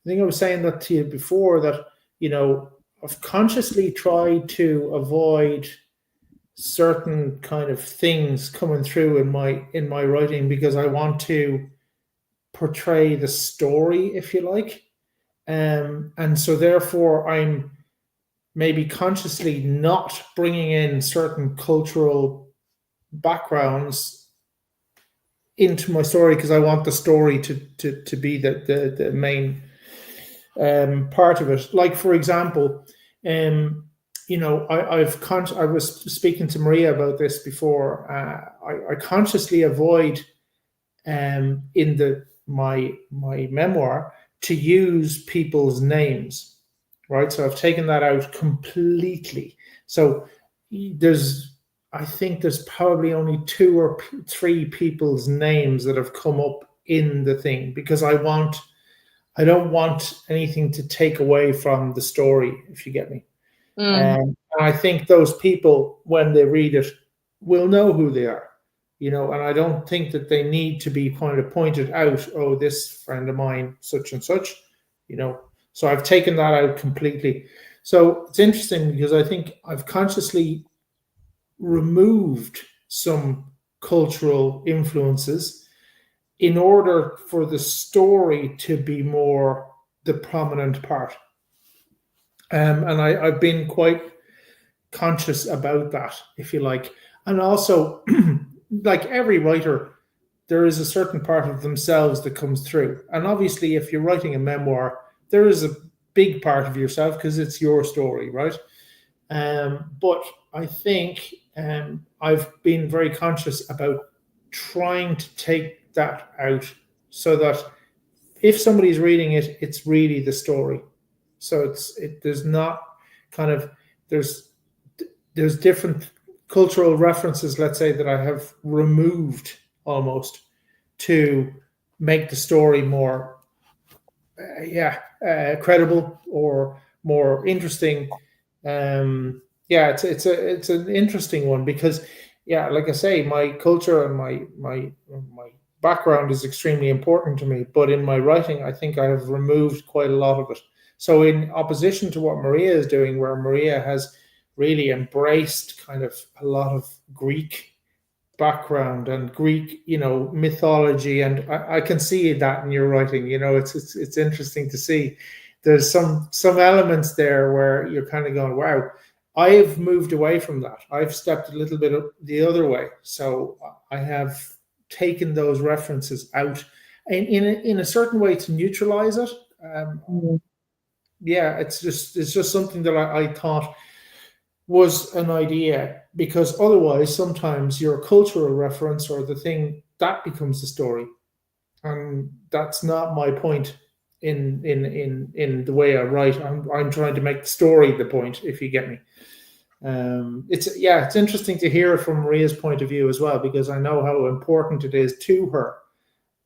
think I was saying that to you before, that I've consciously tried to avoid certain kind of things coming through in my writing because I want to portray the story, if you like, and so therefore I'm maybe consciously not bringing in certain cultural backgrounds into my story because I want the story to be the main part of it. Like, for example, I was speaking to Maria about this before. I consciously avoid in my memoir to use people's names, right? So I've taken that out completely. So I think there's probably only 2 or 3 people's names that have come up in the thing because I don't want anything to take away from the story, if you get me. And I think those people, when they read it, will know who they are, and I don't think that they need to be kind of pointed out, oh, this friend of mine, such and such, So I've taken that out completely. So it's interesting because I think I've consciously removed some cultural influences in order for the story to be more the prominent part. And I've been quite conscious about that, if you like. And also, like every writer, there is a certain part of themselves that comes through. And obviously, if you're writing a memoir, there is a big part of yourself because it's your story, right? But I think I've been very conscious about trying to take that out so that if somebody's reading it, it's really the story. So there's not kind of there's different cultural references, let's say, that I have removed almost to make the story more credible or more interesting. It's an interesting one because, like I say, my culture and my background is extremely important to me. But in my writing, I think I have removed quite a lot of it. So in opposition to what Maria is doing, where Maria has really embraced kind of a lot of Greek background and Greek, mythology, and I can see that in your writing. It's interesting to see. There's some elements there where you're kind of going, wow. I've moved away from that. I've stepped a little bit the other way. So I have taken those references out, in a certain way to neutralize it. Mm. Yeah, it's just something that I thought was an idea, because otherwise sometimes your cultural reference or the thing that becomes the story, and that's not my point in the way I write. I'm trying to make the story the point, if you get me. It's interesting to hear from Maria's point of view as well, because I know how important it is to her,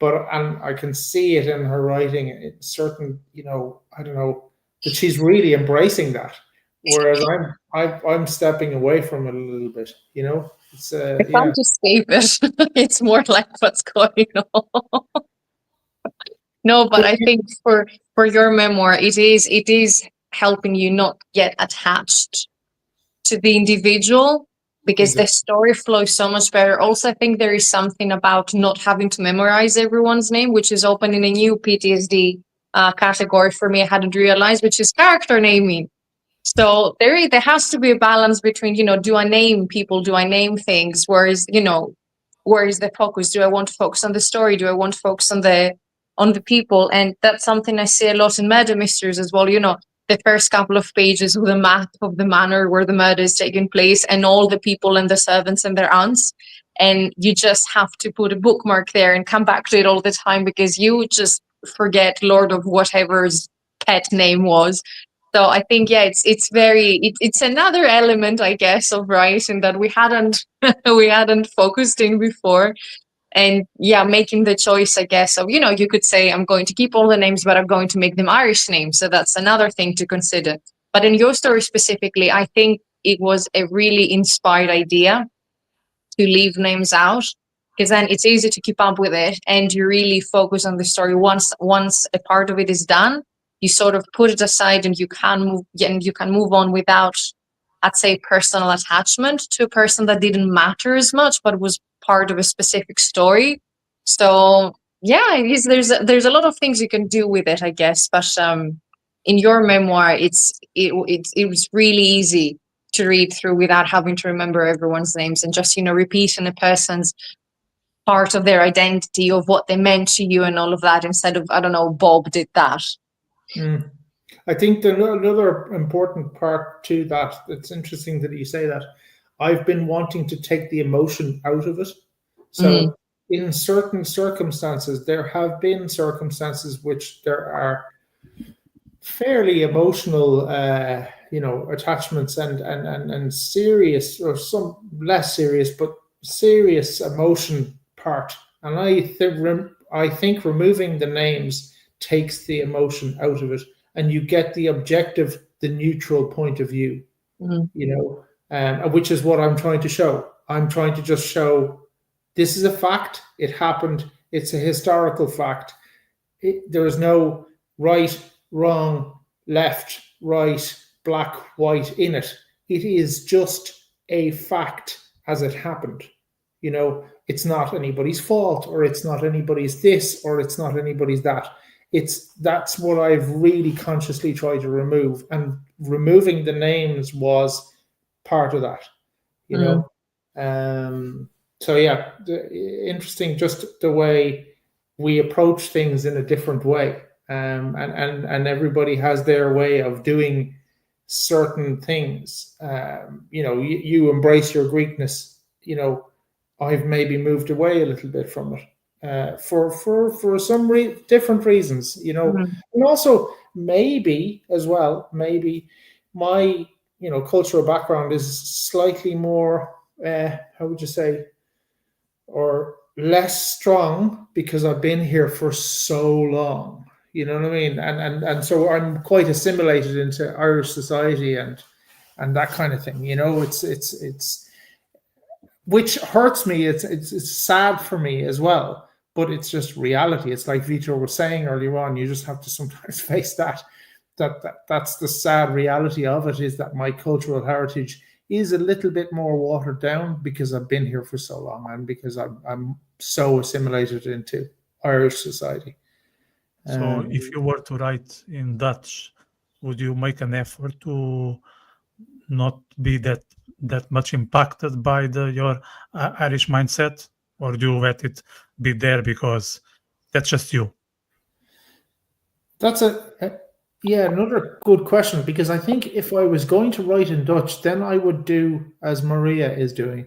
and I can see it in her writing. It's certain, I don't know, that she's really embracing that, whereas I'm stepping away from it a little bit. It's I can't escape it. It's more like what's going on. No, but I think for your memoir, it is helping you not get attached to the individual, because the story flows so much better. Also, I think there is something about not having to memorize everyone's name, which is opening a new PTSD category for me. I hadn't realized, which is character naming. So there has to be a balance between, do I name people? Do I name things? Where is the focus? Do I want to focus on the story? Do I want to focus on the people? And that's something I see a lot in murder mysteries as well. The first couple of pages with a map of the manor where the murder is taking place, and all the people and the servants and their aunts. And you just have to put a bookmark there and come back to it all the time, because you just forget Lord of whatever's pet name was. So I think, it's another element, I guess, of writing that we hadn't focused in before. And making the choice, I guess, of, you could say, I'm going to keep all the names, but I'm going to make them Irish names. So that's another thing to consider. But in your story specifically, I think it was a really inspired idea to leave names out, because then it's easy to keep up with it, and you really focus on the story. Once a part of it is done, you sort of put it aside, and you can move on without, I'd say, personal attachment to a person that didn't matter as much, but was part of a specific story. So there's a lot of things you can do with it, I guess. But in your memoir, it was really easy to read through without having to remember everyone's names, and just repeating a person's part of their identity, of what they meant to you and all of that, instead of, I don't know, Bob did that. I think another important part to that, it's interesting that you say that. I've been wanting to take the emotion out of it. So in certain circumstances, there have been circumstances which there are fairly emotional, attachments and serious, or some less serious, but serious emotion part. And I think removing the names takes the emotion out of it, and you get the objective, the neutral point of view, which is what I'm trying to show. I'm trying to just show this is a fact. It happened. It's a historical fact. There is no right, wrong, left, right, black, white in it. It is just a fact as it happened. It's not anybody's fault, or it's not anybody's this, or it's not anybody's that. That's what I've really consciously tried to remove, and removing the names was part of that, So interesting, just the way we approach things in a different way, and everybody has their way of doing certain things. You embrace your Greekness. I've maybe moved away a little bit from it. For some different reasons, and also maybe my cultural background is slightly more how would you say, or less strong, because I've been here for so long. You know what I mean? And so I'm quite assimilated into Irish society and that kind of thing. It's which hurts me. It's sad for me as well. But it's just reality. It's like Vitor was saying earlier on. You just have to sometimes face that's the sad reality of it, is that my cultural heritage is a little bit more watered down because I've been here for so long, and because I'm so assimilated into Irish society. So if you were to write in Dutch, would you make an effort to not be that much impacted by your Irish mindset, or do you let it be there because that's just you? That's another good question, because I think if I was going to write in Dutch, then I would do as Maria is doing,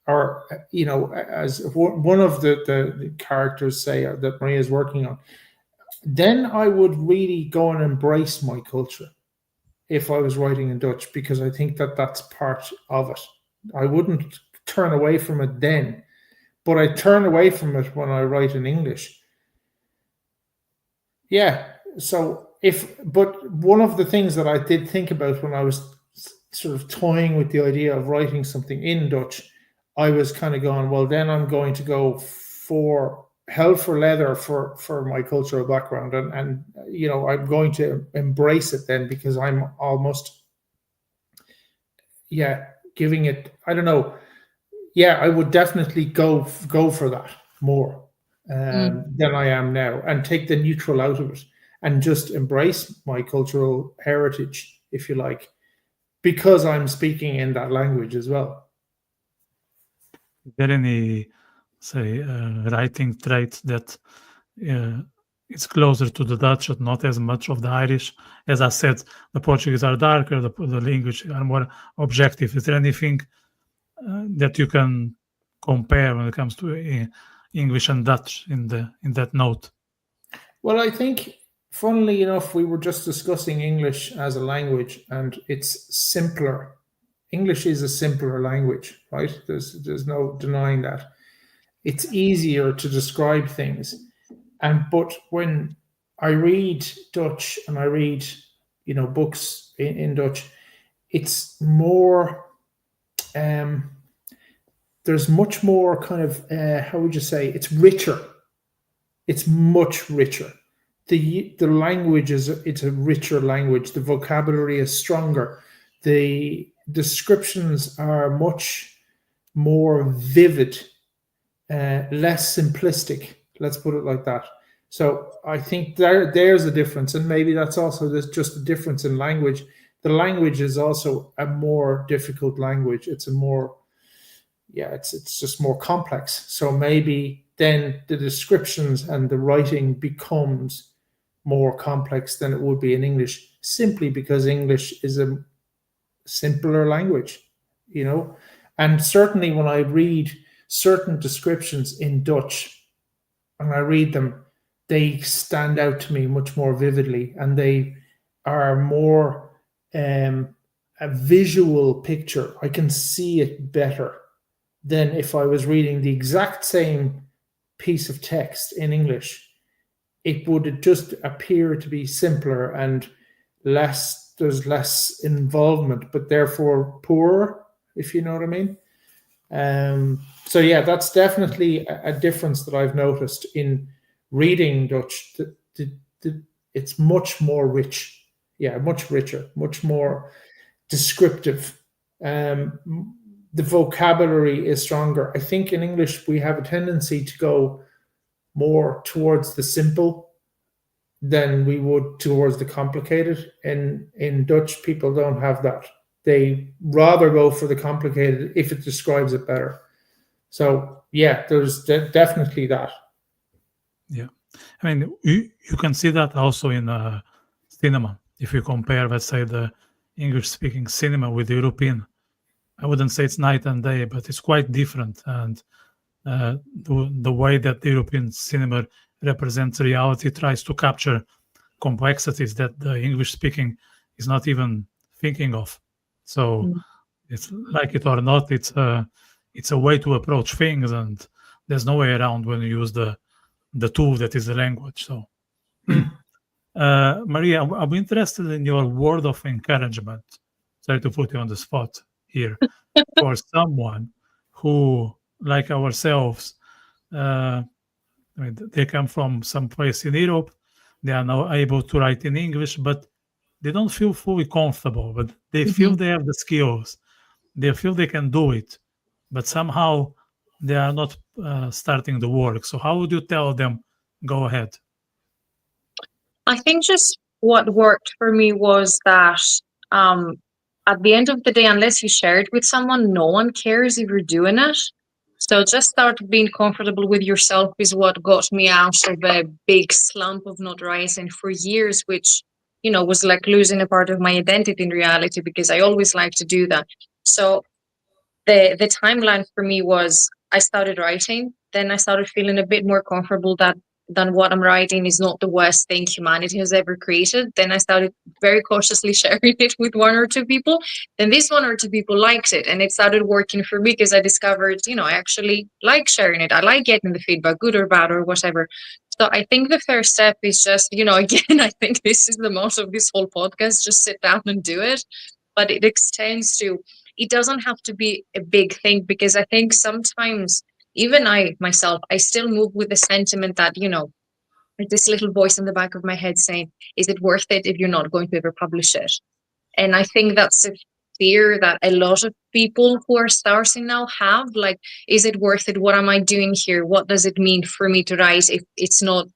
or as one of the characters say that Maria is working on. Then I would really go and embrace my culture if I was writing in Dutch, because I think that that's part of it. I wouldn't turn away from it then, but I turn away from it when I write in English. Yeah. So but one of the things that I did think about when I was sort of toying with the idea of writing something in Dutch, I was kind of going, well, then I'm going to go for hell for leather for my cultural background, and I'm going to embrace it then, because I'm almost giving it, I don't know. Yeah, I would definitely go for that more than I am now, and take the neutral out of it and just embrace my cultural heritage, if you like, because I'm speaking in that language as well. Is there any, say, writing trait that it's closer to the Dutch, but not as much of the Irish? As I said, the Portuguese are darker, the English are more objective. Is there anything that you can compare when it comes to English and Dutch in that note? Well, I think, funnily enough, we were just discussing English as a language, and it's simpler. English is a simpler language, right? There's no denying that. It's easier to describe things. But when I read Dutch and I read, books in Dutch, it's more, there's much more kind of, how would you say, it's richer. It's much richer. The language it's a richer language. The vocabulary is stronger. The descriptions are much more vivid, less simplistic. Let's put it like that. So I think there's a difference, and maybe that's also just a difference in language. The language is also a more difficult language. It's it's just more complex. So maybe then the descriptions and the writing becomes more complex than it would be in English, simply because English is a simpler language, And certainly when I read certain descriptions in Dutch and I read them, they stand out to me much more vividly, and they are more a visual picture. I can see it better than if I was reading the exact same piece of text in English. It would just appear to be simpler and there's less involvement, but therefore poorer, if you know what I mean. So yeah, that's definitely a difference that I've noticed in reading Dutch. It's much more rich. Yeah, much richer, much more descriptive. The vocabulary is stronger. I think in English we have a tendency to go more towards the simple than we would towards the complicated. In Dutch, people don't have that. They rather go for the complicated if it describes it better. So yeah, there's definitely that. Yeah, I mean, you can see that also in cinema. If you compare, let's say, the English-speaking cinema with the European, I wouldn't say it's night and day, but it's quite different. And the way that the European cinema represents reality tries to capture complexities that the English-speaking is not even thinking of. So it's like it or not, it's a way to approach things, and there's no way around when you use the tool that is the language. So, Maria, I'm interested in your word of encouragement. Sorry to put you on the spot here. For someone who, like ourselves, they come from some place in Europe, they are now able to write in English, but they don't feel fully comfortable, but they feel they have the skills. They feel they can do it, but somehow they are not starting the work. So how would you tell them, go ahead? I think just what worked for me was that at the end of the day, unless you share it with someone, no one cares if you're doing it. So just start being comfortable with yourself is what got me out of a big slump of not writing for years, which, was like losing a part of my identity in reality, because I always like to do that. So the timeline for me was I started writing, then I started feeling a bit more comfortable than what I'm writing is not the worst thing humanity has ever created. Then I started very cautiously sharing it with one or two people. Then these one or two people liked it, and it started working for me because I discovered, I actually like sharing it. I like getting the feedback, good or bad or whatever. So I think the first step is just, again, I think this is the motto of this whole podcast, just sit down and do it. But it extends to, it doesn't have to be a big thing, because I think sometimes even I myself, I still move with the sentiment that, this little voice in the back of my head saying, is it worth it if you're not going to ever publish it? And I think that's a fear that a lot of people who are starting now have. Like, is it worth it? What am I doing here? What does it mean for me to write if it's not,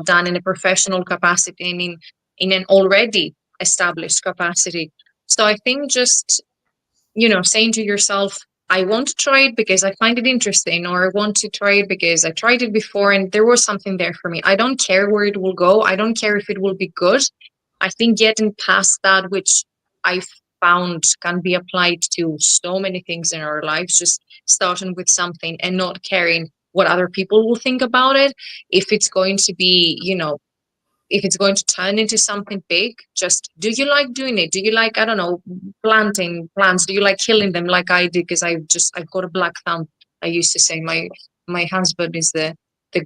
done in a professional capacity and in an already established capacity? So I think just, saying to yourself, I want to try it because I find it interesting, or I want to try it because I tried it before and there was something there for me. I don't care where it will go. I don't care if it will be good. I think getting past that, which I found can be applied to so many things in our lives, just starting with something and not caring what other people will think about it. If it's going to be, if it's going to turn into something big, just, do you like doing it? Do you like, I don't know, planting plants? Do you like killing them like I did? Because I've got a black thumb. I used to say my husband is the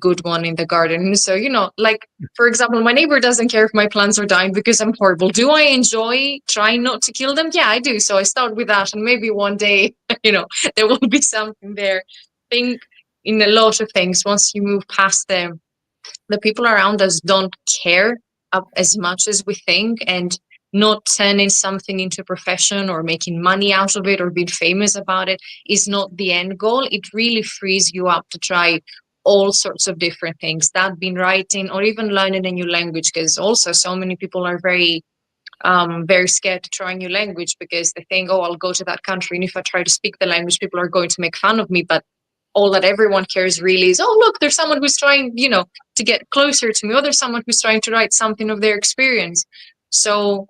good one in the garden. So, like, for example, my neighbor doesn't care if my plants are dying because I'm horrible. Do I enjoy trying not to kill them? Yeah, I do. So I start with that, and maybe one day, there will be something there. Think in a lot of things, once you move past them, the people around us don't care as much as we think, and not turning something into a profession or making money out of it or being famous about it is not the end goal. It really frees you up to try all sorts of different things, that being writing or even learning a new language, because also so many people are very scared to try a new language because they think, oh, I'll go to that country and if I try to speak the language, people are going to make fun of me. But all that everyone cares really is, oh, look, there's someone who's trying, to get closer to me, or there's someone who's trying to write something of their experience. So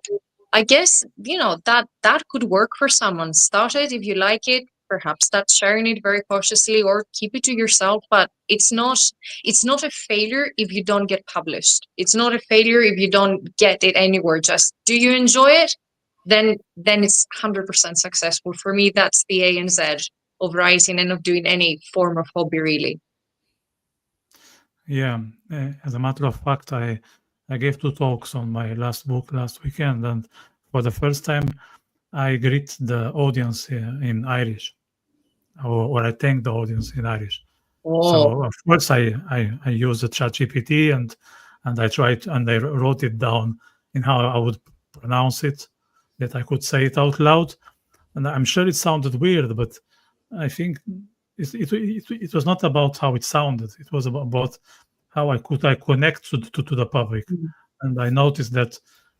I guess, that could work for someone. Start it if you like it. Perhaps that's sharing it very cautiously, or keep it to yourself. But it's not a failure if you don't get published. It's not a failure if you don't get it anywhere. Just, do you enjoy it? Then it's 100% successful. For me, that's the A and Z of writing and of doing any form of hobby, really. Yeah, as a matter of fact, I gave 2 talks on my last book last weekend, and for the first time, I greet the audience in Irish, or I thank the audience in Irish. So of course, I use the ChatGPT and I tried and I wrote it down in how I would pronounce it, that I could say it out loud, and I'm sure it sounded weird, but I think it was not about how it sounded. It was about how I connect to the public. And I noticed that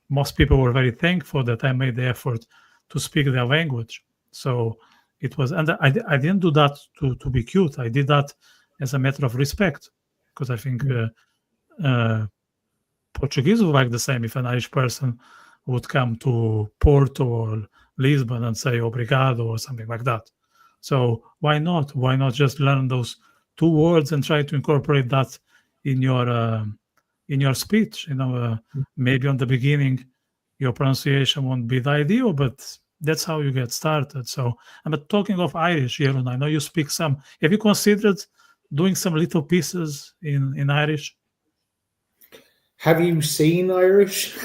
most people were very thankful that I made the effort to speak their language. So it was, and I didn't do that to be cute. I did that as a matter of respect, because I think Portuguese would like the same if an Irish person would come to Porto or Lisbon and say obrigado or something like that. So why not? Why not just learn those 2 words and try to incorporate that in your speech? Maybe on the beginning your pronunciation won't be the ideal, but that's how you get started. So I'm talking of Irish, Jeroen. I know you speak some. Have you considered doing some little pieces in Irish? Have you seen Irish?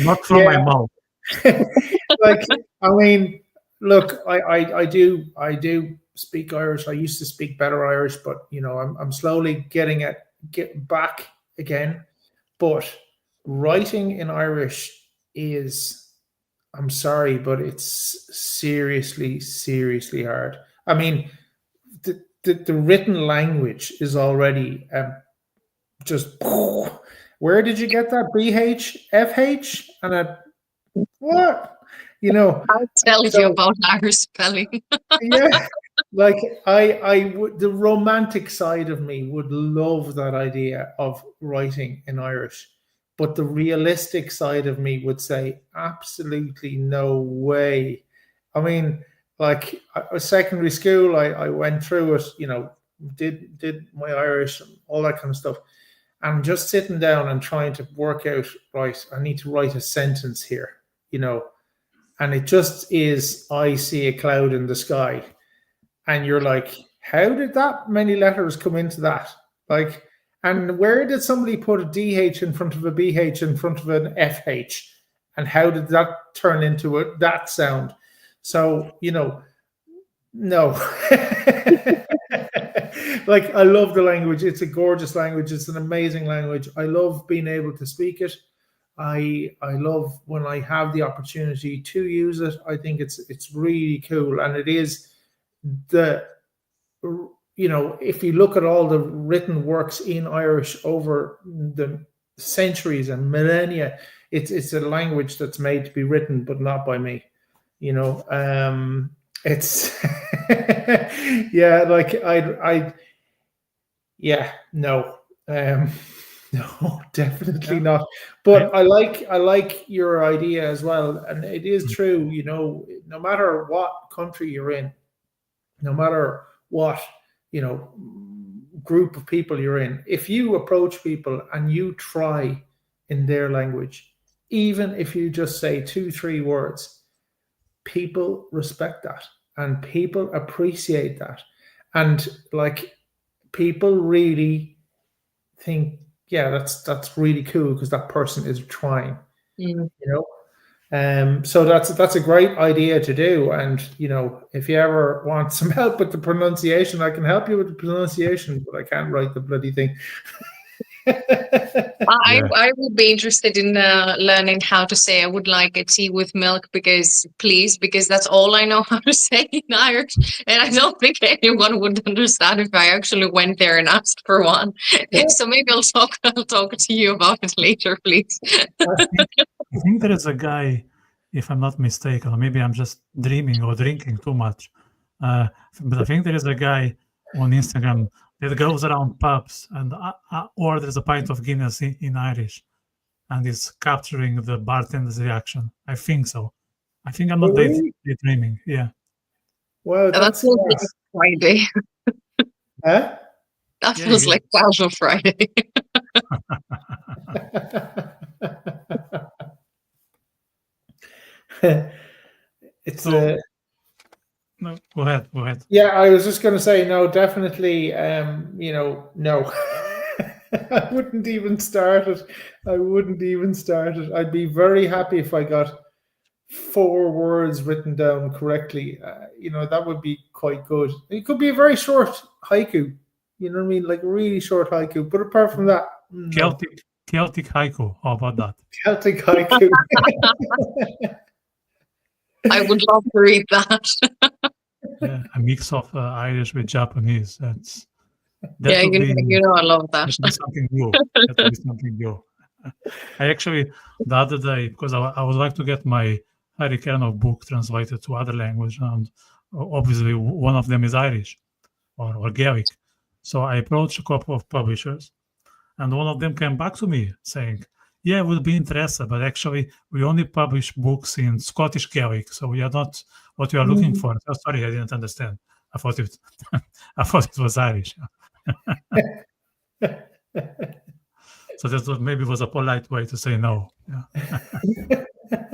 Not from my mouth. Like, I mean, look, I do speak Irish. I used to speak better Irish, but I'm slowly getting back again. But writing in Irish is, I'm sorry, but it's seriously, seriously hard. I mean, the written language is already just. Where did you get that? BH, FH, and a what? you know. I'll tell you So, about Irish spelling. yeah, like I would, the romantic side of me would love that idea of writing in Irish, but the realistic side of me would say absolutely no way. I mean, like secondary school, I went through it, you know, did my Irish and all that kind of stuff, and just sitting down and trying to work out, right, I need to write a sentence here, you know, and it just is, I see a cloud in the sky, and you're like, how did that many letters come into that? Like, and where did somebody put a DH in front of a BH in front of an FH? And how did that turn into that sound? So, you know, no. Like, I love the language. It's a gorgeous language. It's an amazing language. I love being able to speak it. I love when I have the opportunity to use it. I think it's really cool, and it is the, you know, if you look at all the written works in Irish over the centuries and millennia, it's a language that's made to be written, but not by me. You know, it's yeah, like yeah, no, no, definitely not. But I like your idea as well, and it is true. You know, no matter what country you're in, no matter what, you know, group of people you're in, if you approach people and you try in their language, even if you just say 2-3 words, people respect that and people appreciate that, and like, people really think, yeah, that's really cool because that person is trying, you know. So that's a great idea to do. And, you know, if you ever want some help with the pronunciation, I can help you with the pronunciation, but I can't write the bloody thing. I would be interested in learning how to say I would like a tea with milk, because that's all I know how to say in Irish, and I don't think anyone would understand if I actually went there and asked for one. Yeah. So maybe I'll talk to you about it later, please. I think there is a guy, if I'm not mistaken, or maybe I'm just dreaming or drinking too much, but I think there is a guy on Instagram that goes around pubs and orders a pint of Guinness in Irish, and is capturing the bartender's reaction. I think so. I think I'm not daydreaming. Yeah. Well, that feels like a Friday. Huh? That feels like casual Friday. It's so, no, go ahead. Yeah, I was just going to say, no, definitely. You know, no. I wouldn't even start it. I'd be very happy if I got 4 words written down correctly. You know, that would be quite good. It could be a very short haiku. You know what I mean? Like a really short haiku. But apart from that, no. Celtic haiku. How about that? Celtic haiku. I would love to read that. Yeah, a mix of Irish with Japanese. I love that. That would be something new. That would be something new. I actually, the other day, because I would like to get my Harry Kernow book translated to other language, and obviously one of them is Irish or Gaelic. So I approached a couple of publishers, and one of them came back to me saying, yeah, we'll be interested, but actually we only publish books in Scottish Gaelic, so we are not what you are looking for. Oh, sorry, I didn't understand. I thought it was Irish. So that maybe was a polite way to say no. Yeah.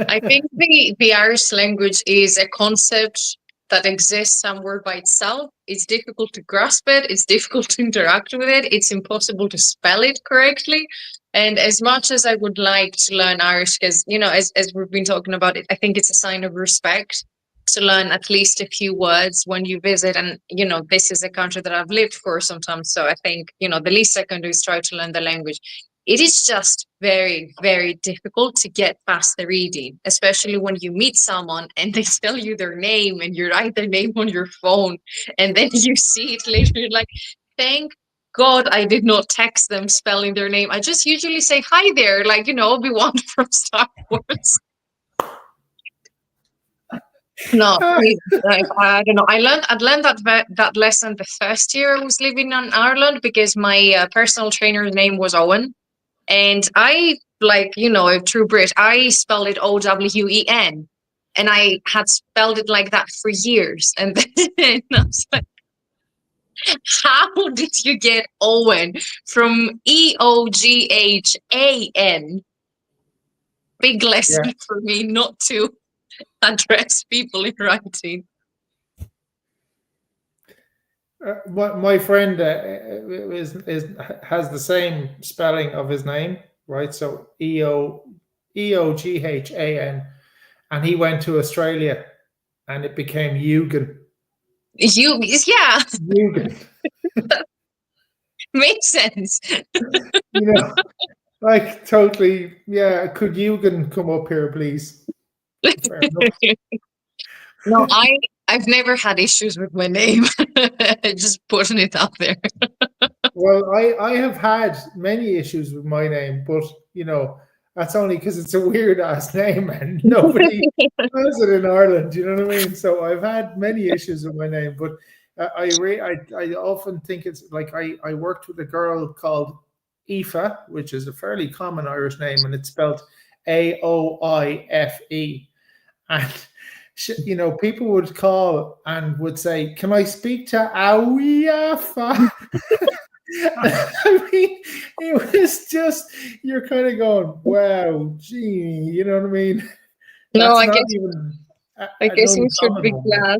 I think the Irish language is a concept that exists somewhere by itself. It's difficult to grasp it. It's difficult to interact with it. It's impossible to spell it correctly. And as much as I would like to learn Irish, because, you know, as we've been talking about it, I think it's a sign of respect to learn at least a few words when you visit. And, you know, this is a country that I've lived for sometimes. So I think, you know, the least I can do is try to learn the language. It is just very, very difficult to get past the reading, especially when you meet someone and they tell you their name and you write their name on your phone and then you see it later. You're like, thank God I did not text them spelling their name. I just usually say, hi there, like, you know, Obi-Wan from Star Wars. No, I don't know. I'd learned that lesson the first year I was living in Ireland because my personal trainer's name was Owen, and I, like, a true Brit, I spelled it Owen, and I had spelled it like that for years, and then I was like, how did you get Owen from Eoghan? Big lesson for me not to address people in writing. My friend has the same spelling of his name, right? So Eoghan, and he went to Australia, and it became Eugen. Yeah, Eugen. makes sense. Like totally. Yeah, could Eugen come up here, please? No, I've never had issues with my name. Just putting it out there. Well, I have had many issues with my name, but that's only because it's a weird ass name and nobody has it in Ireland. You know what I mean? So I've had many issues with my name, but I often think it's like I worked with a girl called Aoife, which is a fairly common Irish name, and it's spelled Aoife, and people would call and would say, "Can I speak to Aoife?" I mean, it was just, you're kind of going, wow, gee, you know what I mean? No, I guess we should be glad.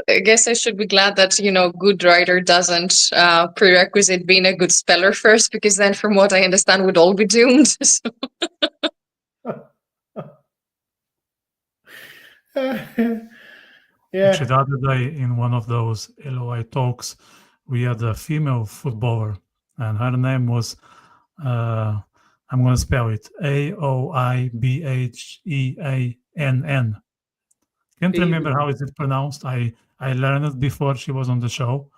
I guess I should be glad that, good writer doesn't prerequisite being a good speller first, because then from what I understand, we'd all be doomed. So. Yeah. Actually, the other day in one of those LOI talks, we had a female footballer, and her name was, I'm going to spell it, Aoibheann. Can't remember how is it pronounced. I learned it before she was on the show,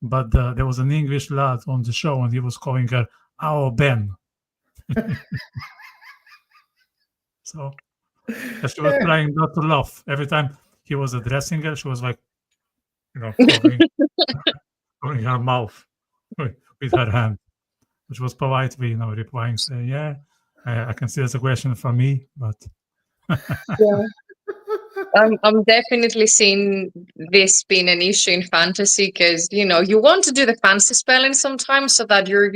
but there was an English lad on the show, and he was calling her Ao Ben. So she was trying not to laugh. Every time he was addressing her, she was like, covering her mouth with her hand, which was politely, replying, saying, "Yeah, I can see that's a question from me, but." Yeah. I'm definitely seeing this being an issue in fantasy, because you want to do the fancy spelling sometimes so that your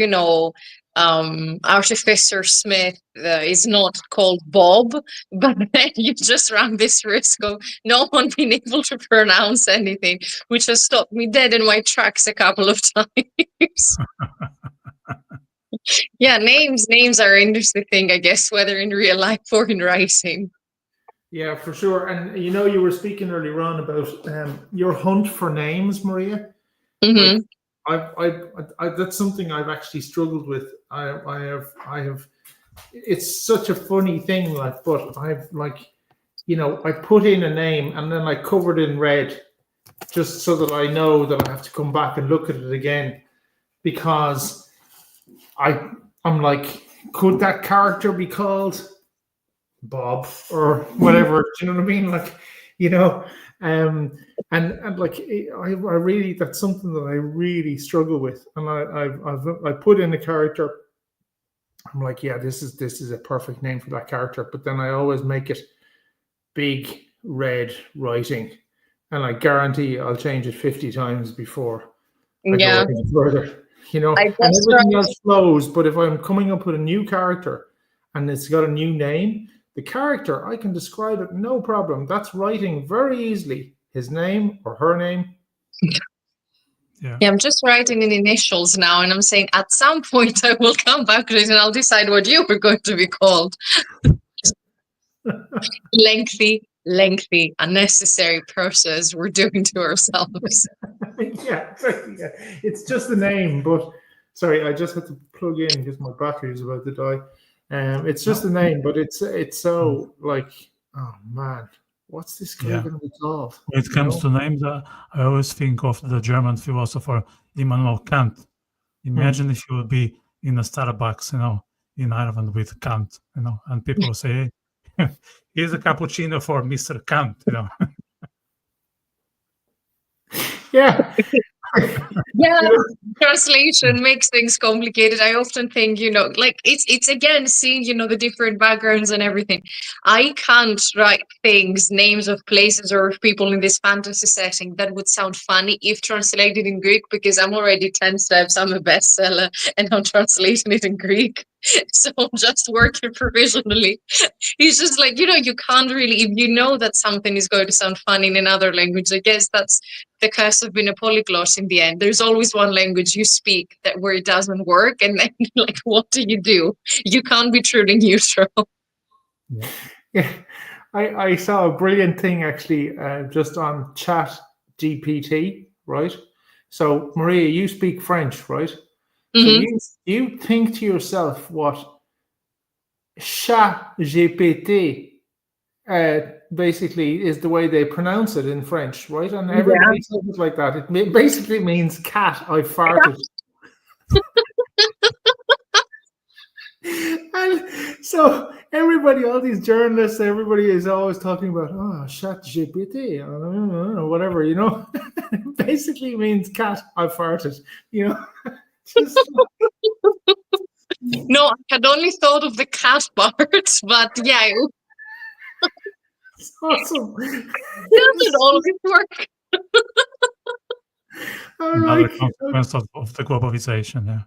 Artificer Smith is not called Bob, but then you just run this risk of no one being able to pronounce anything, which has stopped me dead in my tracks a couple of times. Yeah, names are an interesting thing, I guess, whether in real life or in writing. Yeah, for sure. And you were speaking earlier on about your hunt for names, Maria. Mm-hmm. Like, that's something I've actually struggled with. I have. It's such a funny thing, like, but I've I put in a name and then I covered it in red, just so that I know that I have to come back and look at it again, because I'm like, could that character be called Bob or whatever? Do you know what I mean? Like, and like, I really, that's something that I really struggle with. And I put in a character. I'm like, yeah, this is a perfect name for that character. But then I always make it big red writing, and I guarantee I'll change it 50 times before I go any further. And everything else flows. But if I'm coming up with a new character and it's got a new name, the character, I can describe it, no problem. That's writing very easily, his name or her name. Yeah, I'm just writing in initials now, and I'm saying at some point I will come back to it and I'll decide what you were going to be called. Lengthy, unnecessary process we're doing to ourselves. Yeah, it's just a name, but sorry, I just had to plug in because my battery is about to die. It's just a name, but it's so like, oh man, what's this guy going to be called? When it comes to names, I always think of the German philosopher Immanuel Kant. Imagine if you would be in a Starbucks, in Ireland with Kant, and people will say, "Hey, Here's a cappuccino for Mr. Kant, Yeah. Yeah, translation makes things complicated. I often think, like it's again seeing, the different backgrounds and everything. I can't write things, names of places or of people in this fantasy setting that would sound funny if translated in Greek, because I'm already 10 steps, I'm a bestseller, and I'm translating it in Greek. So I'm just working provisionally. It's just like, you can't really, if you know that something is going to sound funny in another language, I guess that's the curse of being a polyglot in the end. There's always one language you speak where it doesn't work, and then like, what do? You can't be truly neutral. Yeah. I saw a brilliant thing actually just on Chat GPT, right? So Maria, you speak French, right? Mhm. So you think to yourself what Chat GPT basically is the way they pronounce it in French, right? And everybody says it like that. It basically means cat, I farted. And so everybody, all these journalists, everybody is always talking about, Chat GPT, or whatever, It basically means cat, I farted, Just, No, I had only thought of the cat part, but yeah, it it's awesome. doesn't always work. Another consequence of the globalization. Yeah,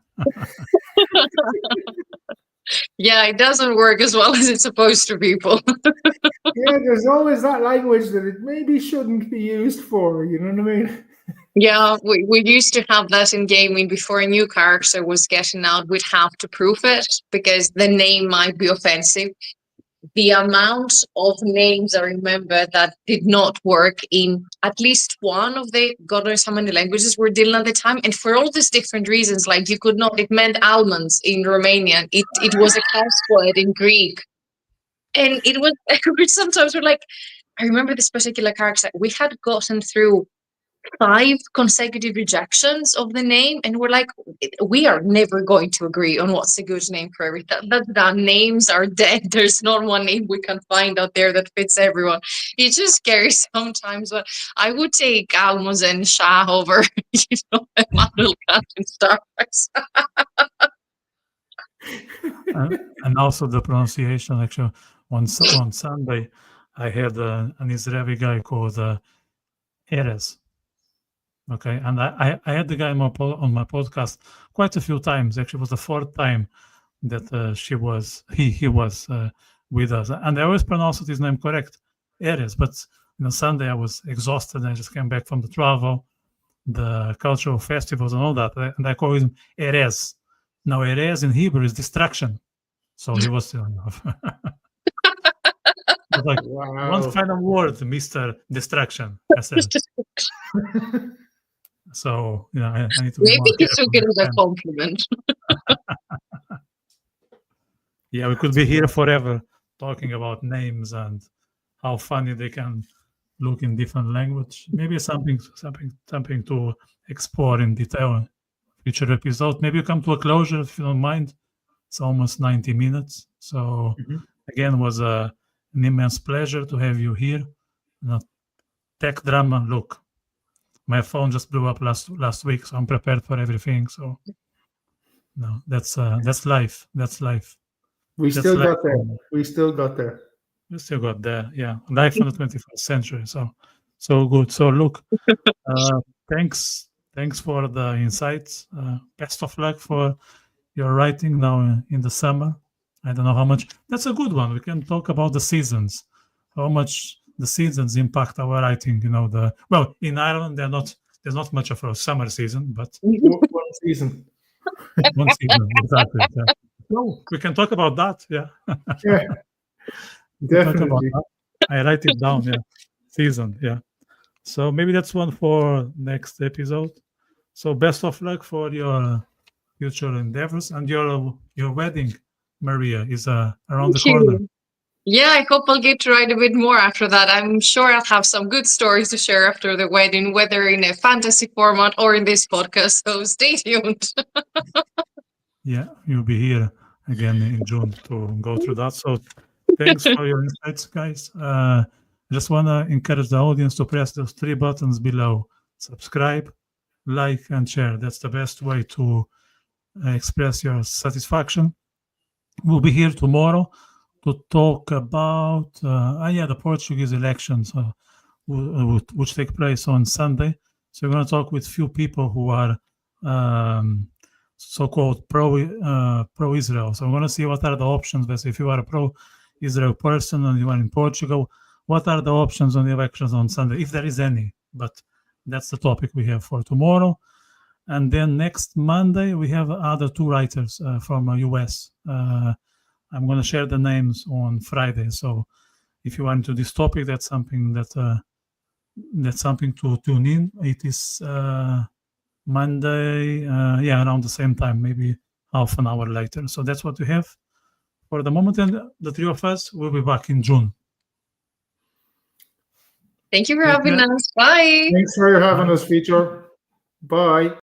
Yeah, it doesn't work as well as it's supposed to, people. yeah, there's always that language that it maybe shouldn't be used for, you know what I mean? Yeah, we used to have that in gaming. Before a new character was getting out, we'd have to prove it because the name might be offensive. The amount of names I remember that did not work in at least one of the God knows how many languages we're dealing at the time, and for all these different reasons, like you could not, it meant almonds in Romanian, it was a curse word in Greek, and it was sometimes we're like, I remember this particular character, we had gotten through 5 consecutive rejections of the name, and we're like, we are never going to agree on what's a good name for everything. That names are dead. There's not one name we can find out there that fits everyone. It's just scary sometimes, but I would take Almos and Shah over Emmanuel Kant and Star Wars. And also the pronunciation. Actually, on Sunday, I had an Israeli guy called Erez. Okay, and I had the guy on my podcast quite a few times. Actually, it was the 4th time that he was with us, and I always pronounced his name correct, Erez. But Sunday I was exhausted, and I just came back from the travel, the cultural festivals, and all that, and I call him Erez. Now, Erez in Hebrew is distraction, so he was like, Wow. one final word, Mr. Distraction. I said. So, I need to be Maybe more he careful took it next as a time. compliment. Yeah, we could be here forever talking about names and how funny they can look in different language. Maybe something to explore in detail. Future episode. Maybe you come to a closure if you don't mind. It's almost 90 minutes. So again, it was an immense pleasure to have you here. Tech drama. Look, my phone just blew up last week, so I'm prepared for everything. So no, that's life. That's life. We That's still life. got there. We still got there. We still got there. Yeah, life in the 21st century. So good. So look, thanks for the insights. Best of luck for your writing now in the summer. I don't know how much. That's a good one. We can talk about the seasons. How much the seasons impact our writing. In Ireland, there's not much of a summer season, but One season. one season exactly. Yeah. No, we can talk about that. Yeah. Yeah, Talk about definitely. that. I write it down. Yeah, season. Yeah. So maybe that's one for next episode. So best of luck for your future endeavors, and your wedding, Maria, is around the corner. Yeah, I hope I'll get to write a bit more after that. I'm sure I'll have some good stories to share after the wedding, whether in a fantasy format or in this podcast. So stay tuned. Yeah, you'll be here again in June to go through that. So Thanks for your insights, guys. I just want to encourage the audience to press those 3 buttons below: subscribe, like, and share. That's the best way to express your satisfaction. We'll be here tomorrow to talk about the Portuguese elections, which take place on Sunday. So we're going to talk with few people who are so-called pro-Israel. So we're going to see what are the options. Basically, if you are a pro-Israel person and you are in Portugal, what are the options on the elections on Sunday, if there is any? But that's the topic we have for tomorrow. And then next Monday, we have other 2 writers from US. I'm going to share the names on Friday. So if you are into this topic, that's something to tune in. It is Monday, around the same time, maybe half an hour later. So that's what we have for the moment. And the 3 of us will be back in June. Thank you for having us. Bye. Thanks for having us, Vitor. Bye.